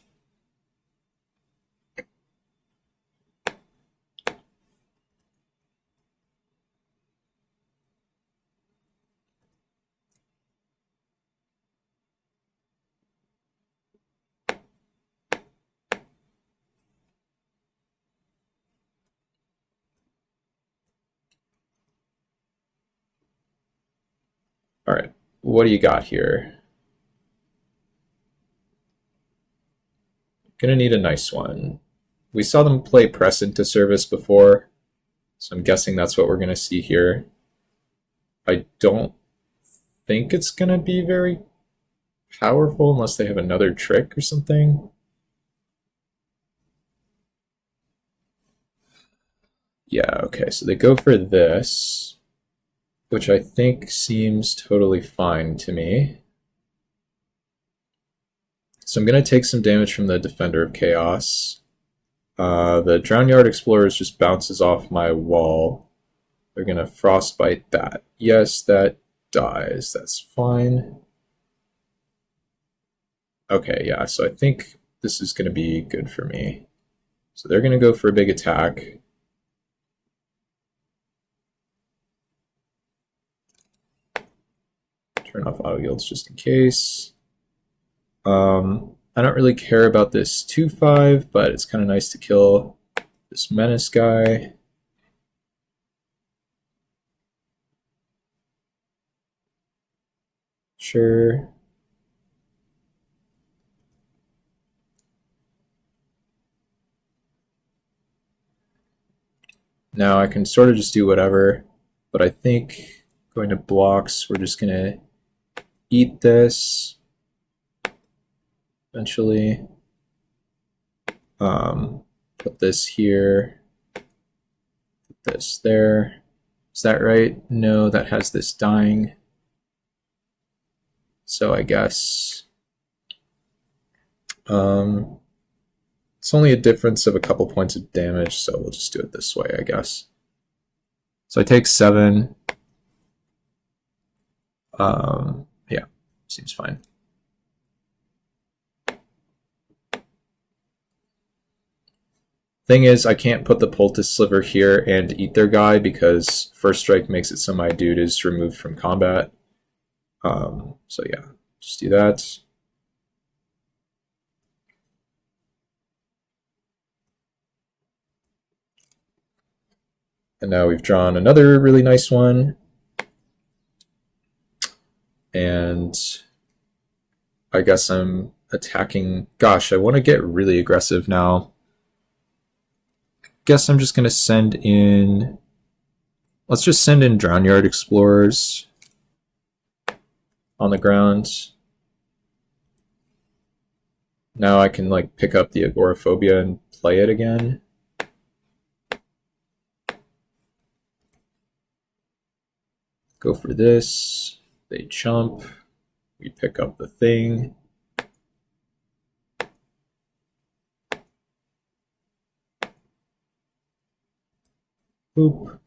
All right, what do you got here? Gonna need a nice one. We saw them play Press into Service before, so I'm guessing that's what we're gonna see here. I don't think it's gonna be very powerful unless they have another trick or something. Yeah, okay, so they go for this, which I think seems totally fine to me. So I'm going to take some damage from the Defender of Chaos. The Drownyard Explorers just bounces off my wall. They're going to Frostbite that. Yes, that dies. That's fine. Okay, yeah, so I think this is going to be good for me. So they're going to go for a big attack. turn off auto yields just in case. I don't really care about this 2-5, but it's kind of nice to kill this menace guy. Sure. Now I can sort of just do whatever, but I think going to blocks, we're just going to eat this eventually. Put this here, put this there. Is that right? No, that has this dying. So I guess it's only a difference of a couple points of damage, so we'll just do it this way, I guess. So I take 7. Yeah, seems fine. Thing is, I can't put the poultice sliver here and eat their guy because first strike makes it so my dude is removed from combat. So yeah, just do that. And now we've drawn another really nice one. And I guess I'm attacking. Gosh, I want to get really aggressive now. Guess I'm just going to send in. Let's just send in Drownyard Explorers on the ground. Now I can like pick up the Agoraphobia and play it again. Go for this. They jump. We pick up the thing. Boop.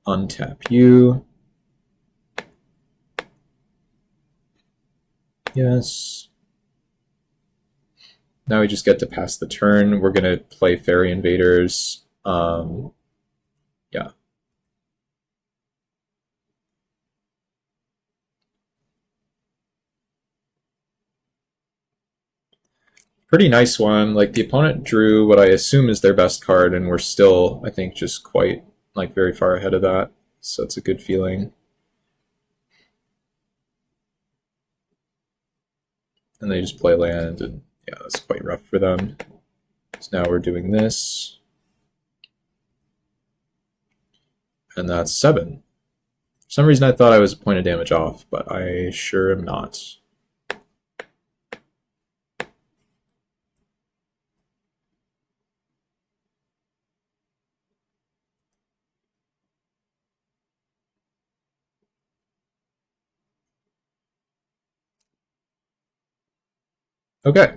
Untap you. Yes. Now we just get to pass the turn. We're going to play Fairy Invaders. Yeah. Pretty nice one. Like the opponent drew what I assume is their best card, and we're still, I think, just quite like very far ahead of that. So it's a good feeling. And they just play land, and yeah, that's quite rough for them. So now we're doing this. And that's 7. For some reason I thought I was a point of damage off, but I sure am not. Okay.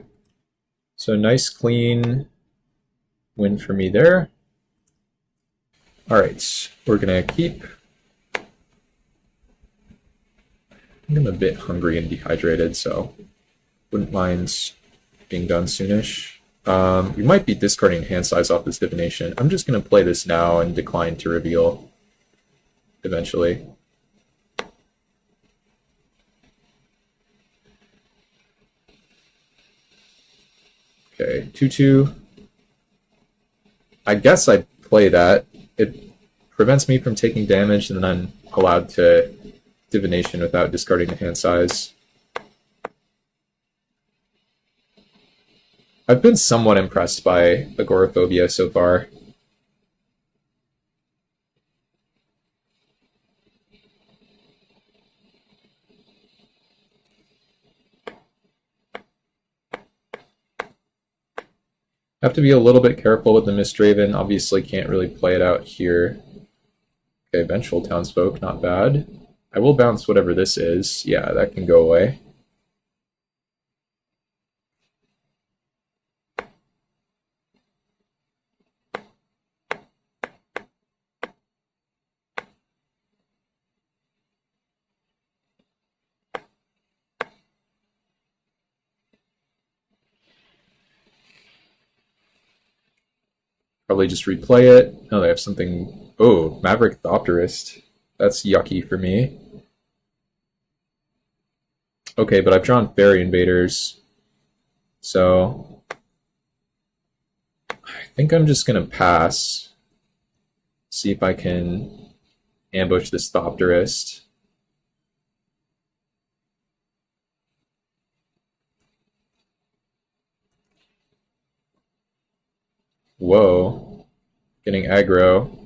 So nice clean win for me there. All right, we're gonna keep. I'm a bit hungry and dehydrated, so wouldn't mind being done soonish. We might be discarding hand size off this divination. I'm just gonna play this now and decline to reveal eventually. Okay, 2/2. I guess I'd play that. It prevents me from taking damage, and then I'm allowed to divination without discarding the hand size. I've been somewhat impressed by Agoraphobia so far. Have to be a little bit careful with the Mistdraven. Obviously can't really play it out here. Okay, Vengeful Townsfolk, not bad. I will bounce whatever this is. Yeah, that can go away. Probably just replay it. Oh, they have something Oh, Maverick Thopterist. That's yucky for me. Okay, but I've drawn Fairy Invaders, so I think I'm just gonna pass. See if I can ambush this Thopterist. Whoa, getting aggro.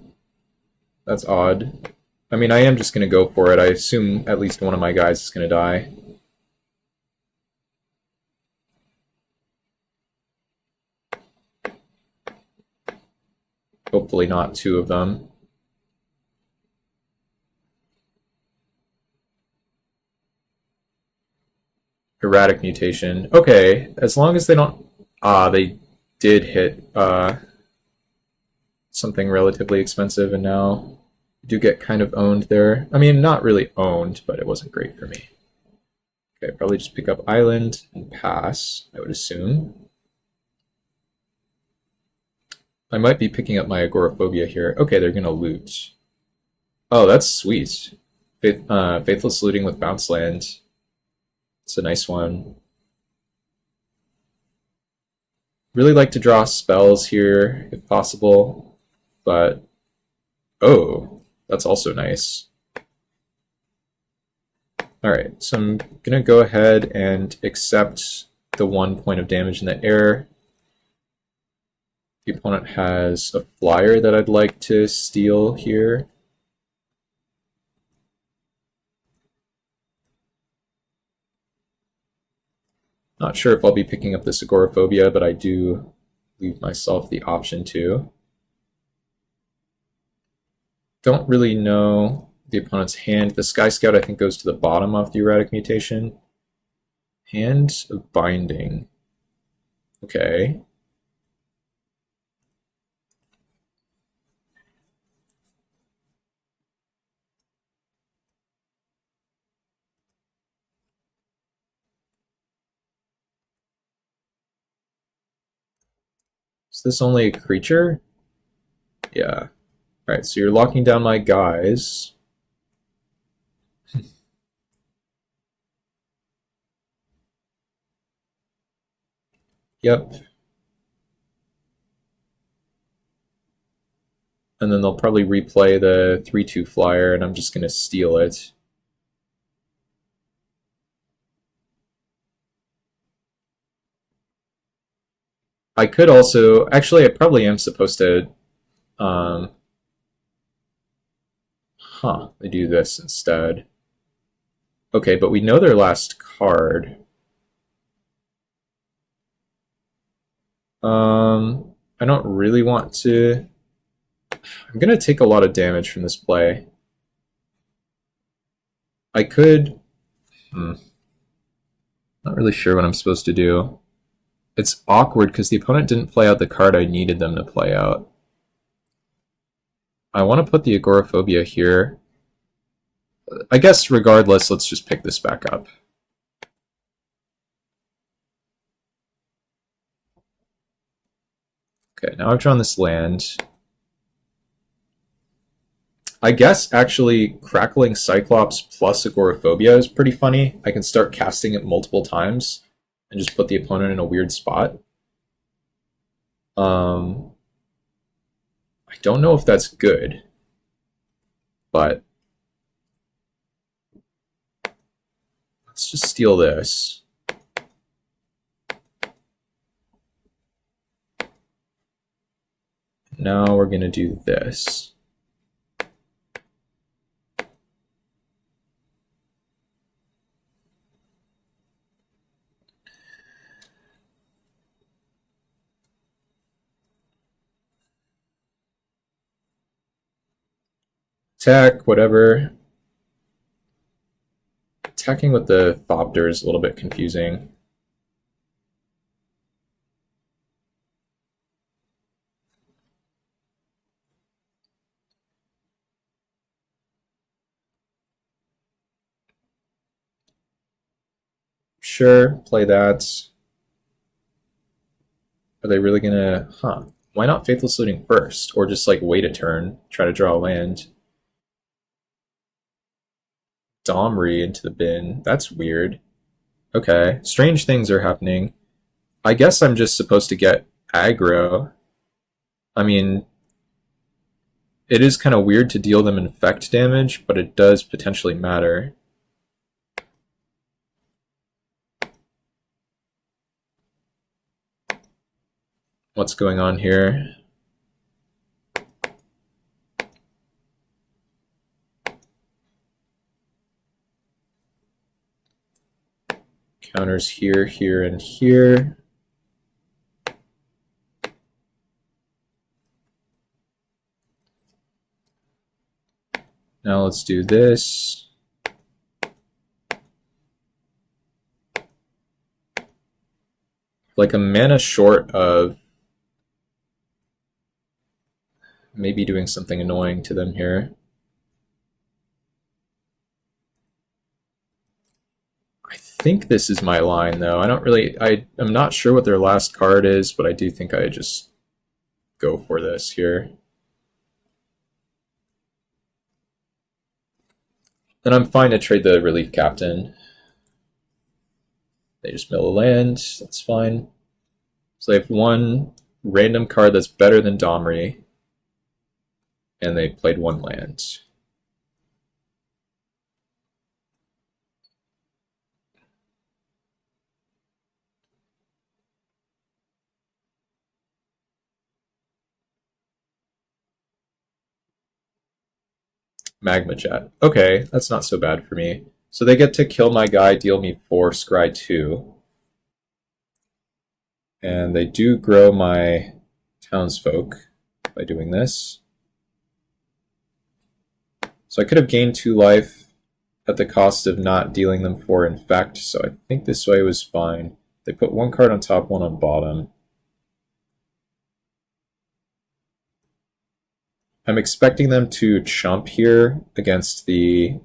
That's odd. I mean, I am just gonna go for it. I assume at least one of my guys is gonna die. Hopefully not two of them. Erratic mutation. Okay, as long as they don't... Ah, they did hit something relatively expensive, and now do get kind of owned there. I mean, not really owned, but it wasn't great for me. Okay, probably just pick up Island and pass, I would assume. I might be picking up my agoraphobia here. Okay, they're gonna loot. Oh, that's sweet. Faithless looting with bounce land. It's a nice one. Really like to draw spells here, if possible, but... Oh, that's also nice. Alright, so I'm going to go ahead and accept the 1 point of damage in the air. The opponent has a flyer that I'd like to steal here. Not sure if I'll be picking up this agoraphobia, but I do leave myself the option to. Don't really know the opponent's hand. The Sky Scout, I think, goes to the bottom of the erratic mutation. Hand of Binding. Okay. Is this only a creature? Yeah. Alright, so you're locking down my guys. Yep. And then they'll probably replay the 3-2 flyer, and I'm just going to steal it. I could also... Actually, I probably am supposed to... They do this instead. Okay, but we know their last card. I don't really want to... I'm going to take a lot of damage from this play. I could... Not really sure what I'm supposed to do. It's awkward because the opponent didn't play out the card I needed them to play out. I want to put the agoraphobia here. I guess regardless, let's just pick this back up. Okay, now I've drawn this land. I guess actually Crackling Cyclops plus agoraphobia is pretty funny. I can start casting it multiple times and just put the opponent in a weird spot. I don't know if that's good, but let's just steal this. Now we're going to do this. Attack, whatever. Attacking with the Thopter is a little bit confusing. Sure, play that. Are they really gonna... Why not Faithless Looting first? Or just like wait a turn, try to draw a land. Domri into the bin. That's weird. Okay, strange things are happening. I guess I'm just supposed to get aggro. I mean, it is kind of weird to deal them infect damage, but it does potentially matter. What's going on here? Counters here, here, and here. Now let's do this. Like a mana short of maybe doing something annoying to them here. I think this is my line, though. I'm not sure what their last card is, but I do think I just go for this here. And I'm fine to trade the Relief Captain. They just mill a land, that's fine. So they have one random card that's better than Domri, and they played one land. Magma Jet. Okay, that's not so bad for me. So they get to kill my guy, deal me 4, scry 2. And they do grow my townsfolk by doing this. So I could have gained 2 life at the cost of not dealing them 4 infect, so I think this way was fine. They put 1 card on top, 1 on bottom. I'm expecting them to chump here against the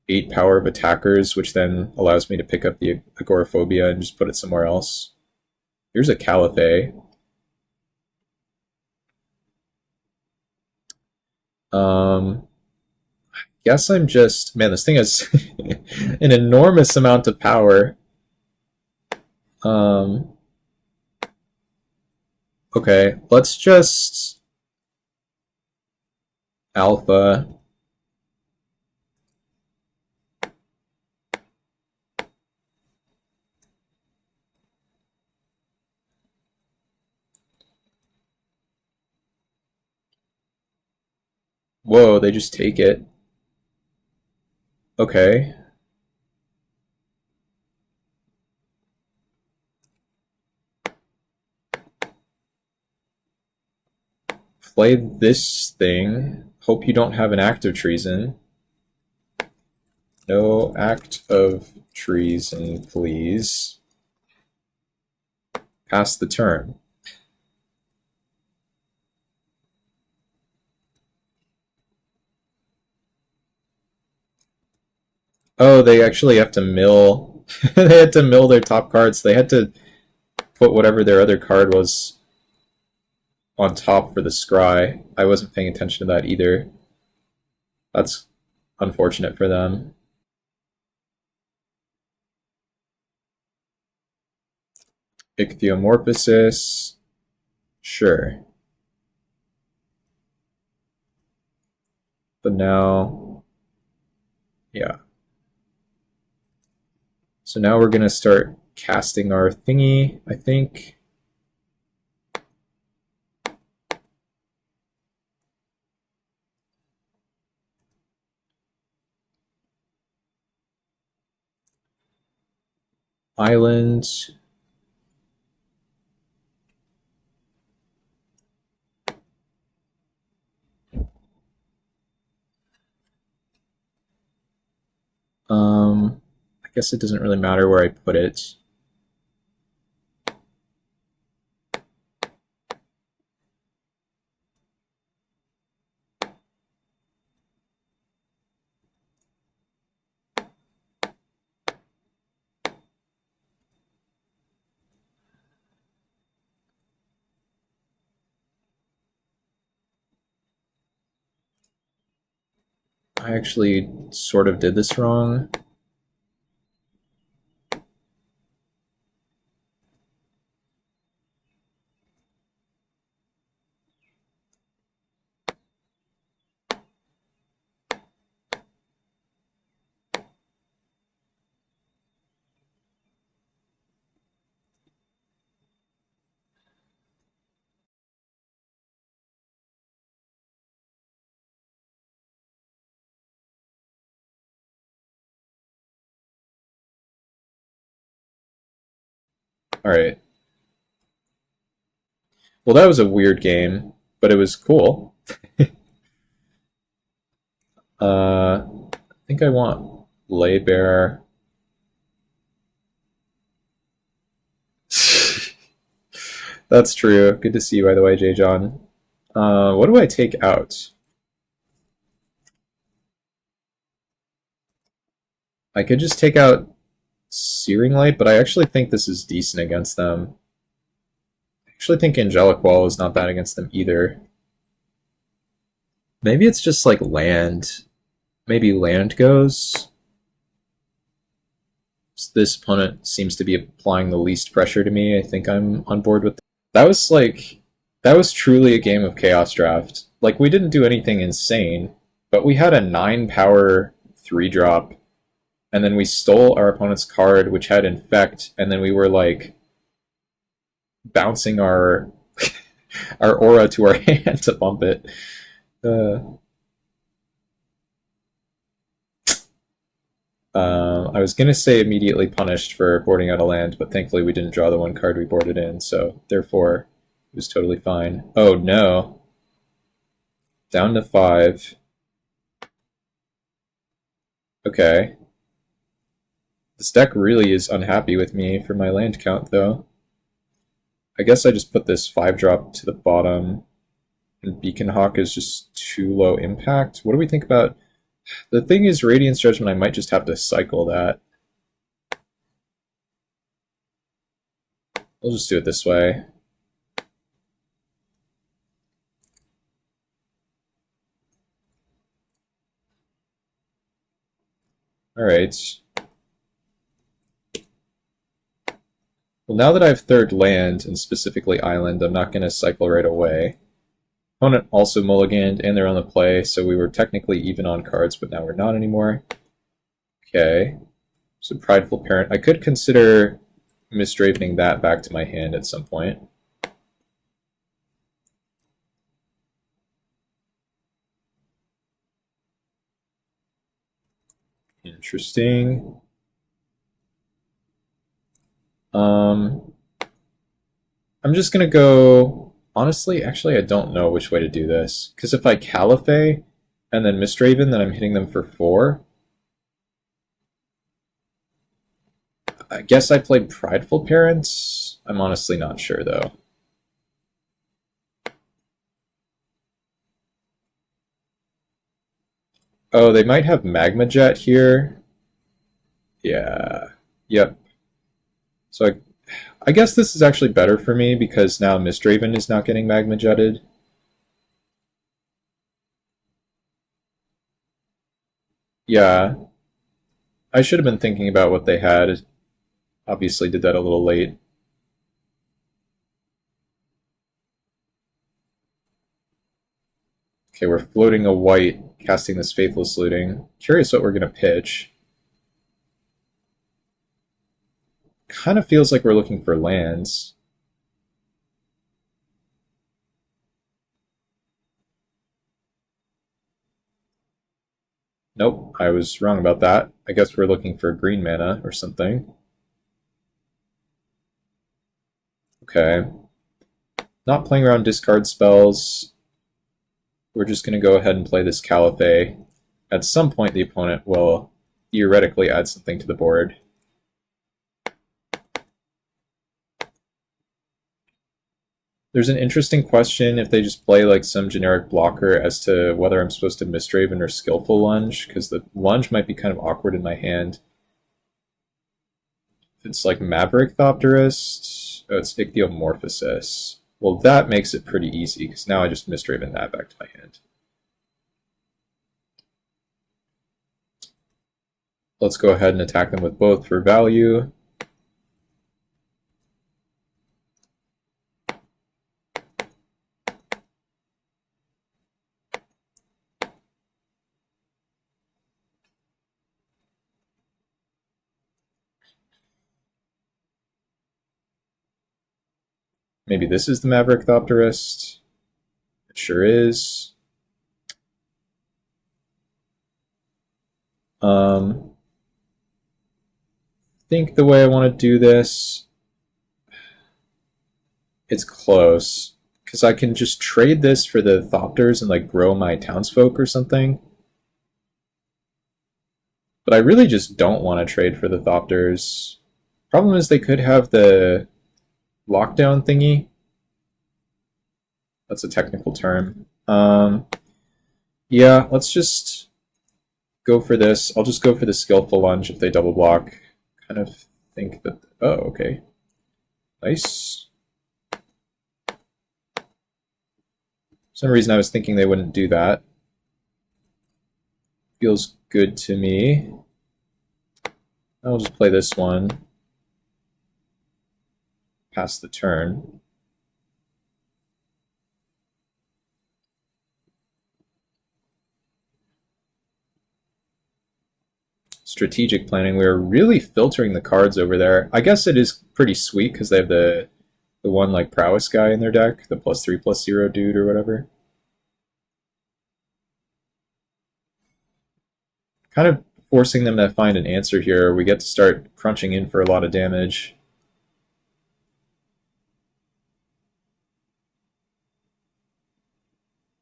8 power of attackers, which then allows me to pick up the agoraphobia and just put it somewhere else. Here's a Caliphate. I guess I'm just... Man, this thing has an enormous amount of power. Okay, let's just... Alpha. Whoa, they just take it. Okay. Play this thing. Hope you don't have an act of treason. No act of treason, please. Pass the turn. Oh, they actually have to mill. They had to mill their top cards. They had to put whatever their other card was on top for the scry. I wasn't paying attention to that either. That's unfortunate for them. Ichthyomorphosis. Sure. But now, yeah. So now we're going to start casting our thingy, I think. Island. I guess it doesn't really matter where I put it. I actually sort of did this wrong. All right. Well, that was a weird game, but it was cool. I think I want lay bear. That's true. Good to see you, by the way, J. John. What do I take out? I could just take out Searing Light, but I actually think this is decent against them. I actually think Angelic Wall is not bad against them either. Maybe it's just like land. Maybe land goes. This opponent seems to be applying the least pressure to me. I think I'm on board with that. That was truly a game of Chaos Draft. Like, we didn't do anything insane, but we had a 9 power 3 drop, and then we stole our opponent's card, which had Infect, and then we were like bouncing our our aura to our hand to bump it. I was gonna say immediately punished for boarding out a land, but thankfully we didn't draw the one card we boarded in, so therefore it was totally fine. Oh no. Down to 5. Okay. This deck really is unhappy with me for my land count, though. I guess I just put this 5-drop to the bottom, and Beacon Hawk is just too low impact. What do we think about... The thing is, Radiance Judgment, I might just have to cycle that. We'll just do it this way. Alright. Well, now that I have third land, and specifically island, I'm not going to cycle right away. Opponent also mulliganed, and they're on the play, so we were technically even on cards, but now we're not anymore. Okay. So Prideful Parent. I could consider Misdravening that back to my hand at some point. Interesting. I'm just gonna go... Honestly, actually, I don't know which way to do this. Because if I Caliphate and then Mistraven, then I'm hitting them for 4. I guess I played Prideful Parents. I'm honestly not sure, though. Oh, they might have Magma Jet here. Yeah. Yep. So I guess this is actually better for me because now Mistraven is not getting Magma Jetted. Yeah. I should have been thinking about what they had. Obviously did that a little late. Okay, we're floating a white, casting this Faithless Looting. Curious what we're going to pitch. Kind of feels like we're looking for lands. Nope, I was wrong about that. I guess we're looking for green mana or something. Okay. Not playing around discard spells. We're just going to go ahead and play this Caliphate. At some point, the opponent will theoretically add something to the board. There's an interesting question if they just play like some generic blocker as to whether I'm supposed to Mistraven or Skillful Lunge, because the Lunge might be kind of awkward in my hand. If it's like Maverick Thopterist, oh, it's Ichthyomorphosis. Well, that makes it pretty easy, because now I just Mistraven that back to my hand. let's go ahead and attack them with both for value. Maybe this is the Maverick Thopterist. It sure is. I think the way I want to do this, it's close. Because I can just trade this for the Thopters and like grow my townsfolk or something. But I really just don't want to trade for the Thopters. Problem is they could have the lockdown thingy. That's a technical term. Yeah, let's just go for this. I'll just go for the skillful lunge if they double block. Kind of think that... Oh, okay. Nice. For some reason I was thinking they wouldn't do that. Feels good to me. I'll just play this one. Pass the turn. Strategic planning. We are really filtering the cards over there. I guess it is pretty sweet because they have the one like prowess guy in their deck, the +3/+0 dude or whatever. Kind of forcing them to find an answer here. We get to start crunching in for a lot of damage.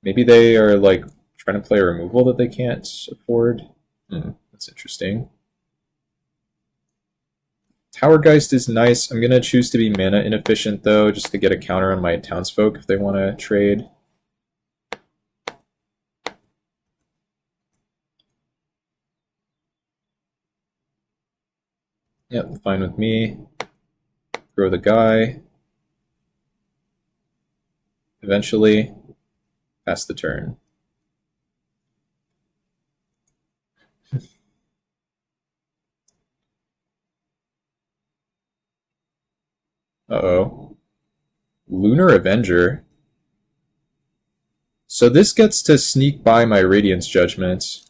Maybe they are like trying to play a removal that they can't afford. That's interesting. Towergeist is nice. I'm going to choose to be mana inefficient, though, just to get a counter on my townsfolk if they want to trade. Yep, fine with me. Grow the guy. Eventually, pass the turn. Uh-oh. Lunar Avenger. So this gets to sneak by my Radiance Judgment.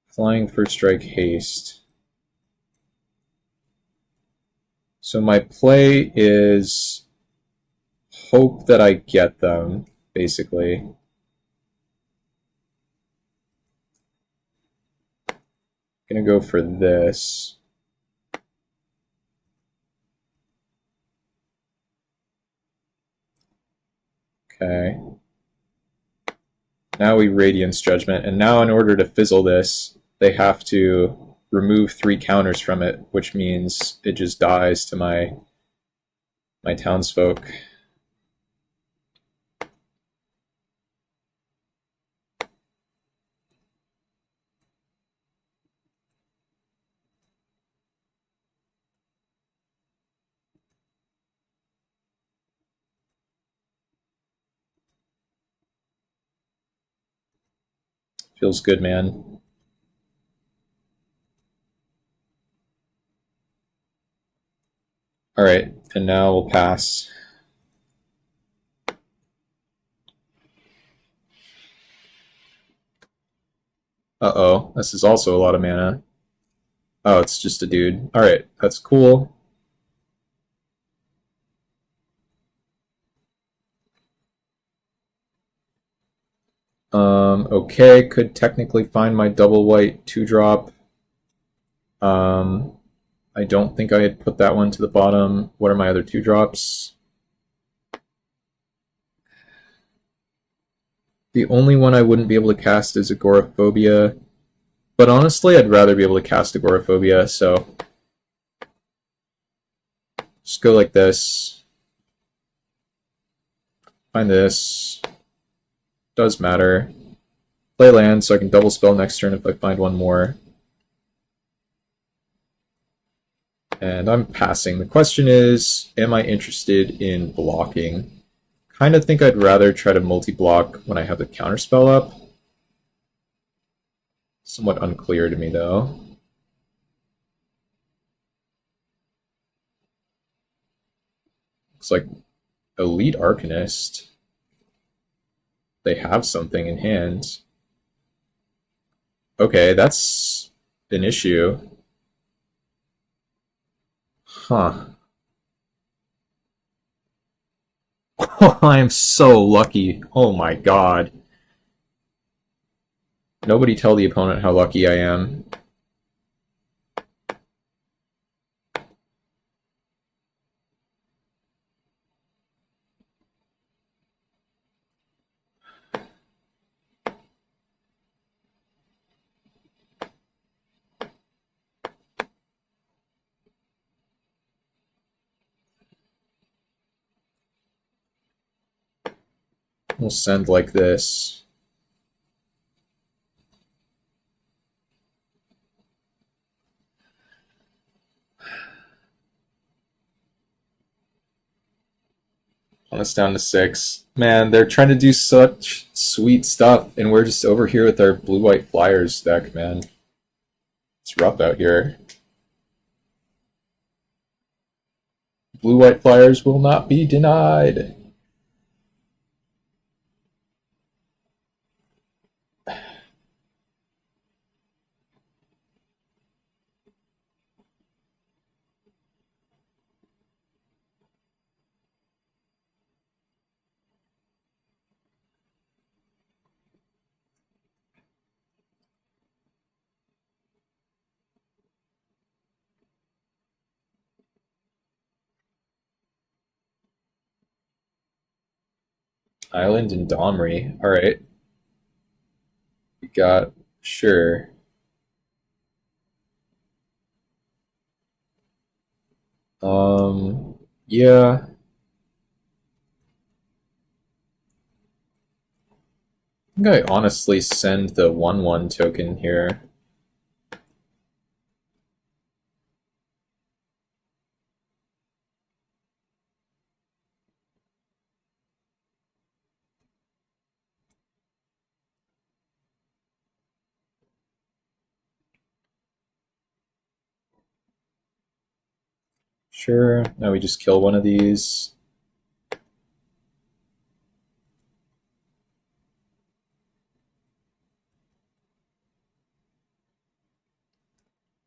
Flying First Strike Haste. So my play is hope that I get them, basically. Gonna go for this. Okay. Now we Radiance Judgment, and now in order to fizzle this, they have to remove 3 counters from it, which means it just dies to my townsfolk. Feels good, man. Alright, and now we'll pass. Uh-oh, this is also a lot of mana. Oh, it's just a dude. Alright, that's cool. Okay, could technically find my double white 2-drop. I don't think I had put that one to the bottom. What are my other 2-drops? The only one I wouldn't be able to cast is Agoraphobia. But honestly, I'd rather be able to cast Agoraphobia, so just go like this. Find this. Does matter. Play land so I can double spell next turn if I find one more. And I'm passing. The question is, am I interested in blocking? Kind of think I'd rather try to multi-block when I have the counterspell up. Somewhat unclear to me, though. Looks like Elite Arcanist. They have something in hand. Okay, that's an issue. Huh. I am so lucky. Oh my god. Nobody tell the opponent how lucky I am. We'll send like this. On us down to 6. Man, they're trying to do such sweet stuff, and we're just over here with our blue-white flyers deck, man. It's rough out here. Blue-white flyers will not be denied. Island and Domri. Alright. We got... Sure. Yeah. I think I honestly send the 1/1 token here. Sure. Now we just kill one of these.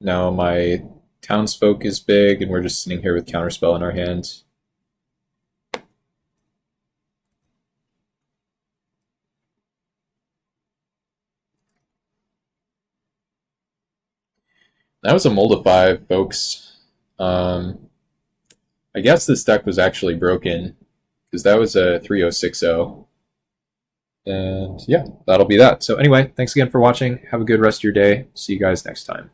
Now my townsfolk is big, and we're just sitting here with Counterspell in our hand. That was a mold of 5, folks. I guess this deck was actually broken, because that was a 3060. And yeah, that'll be that. So anyway, thanks again for watching. Have a good rest of your day. See you guys next time.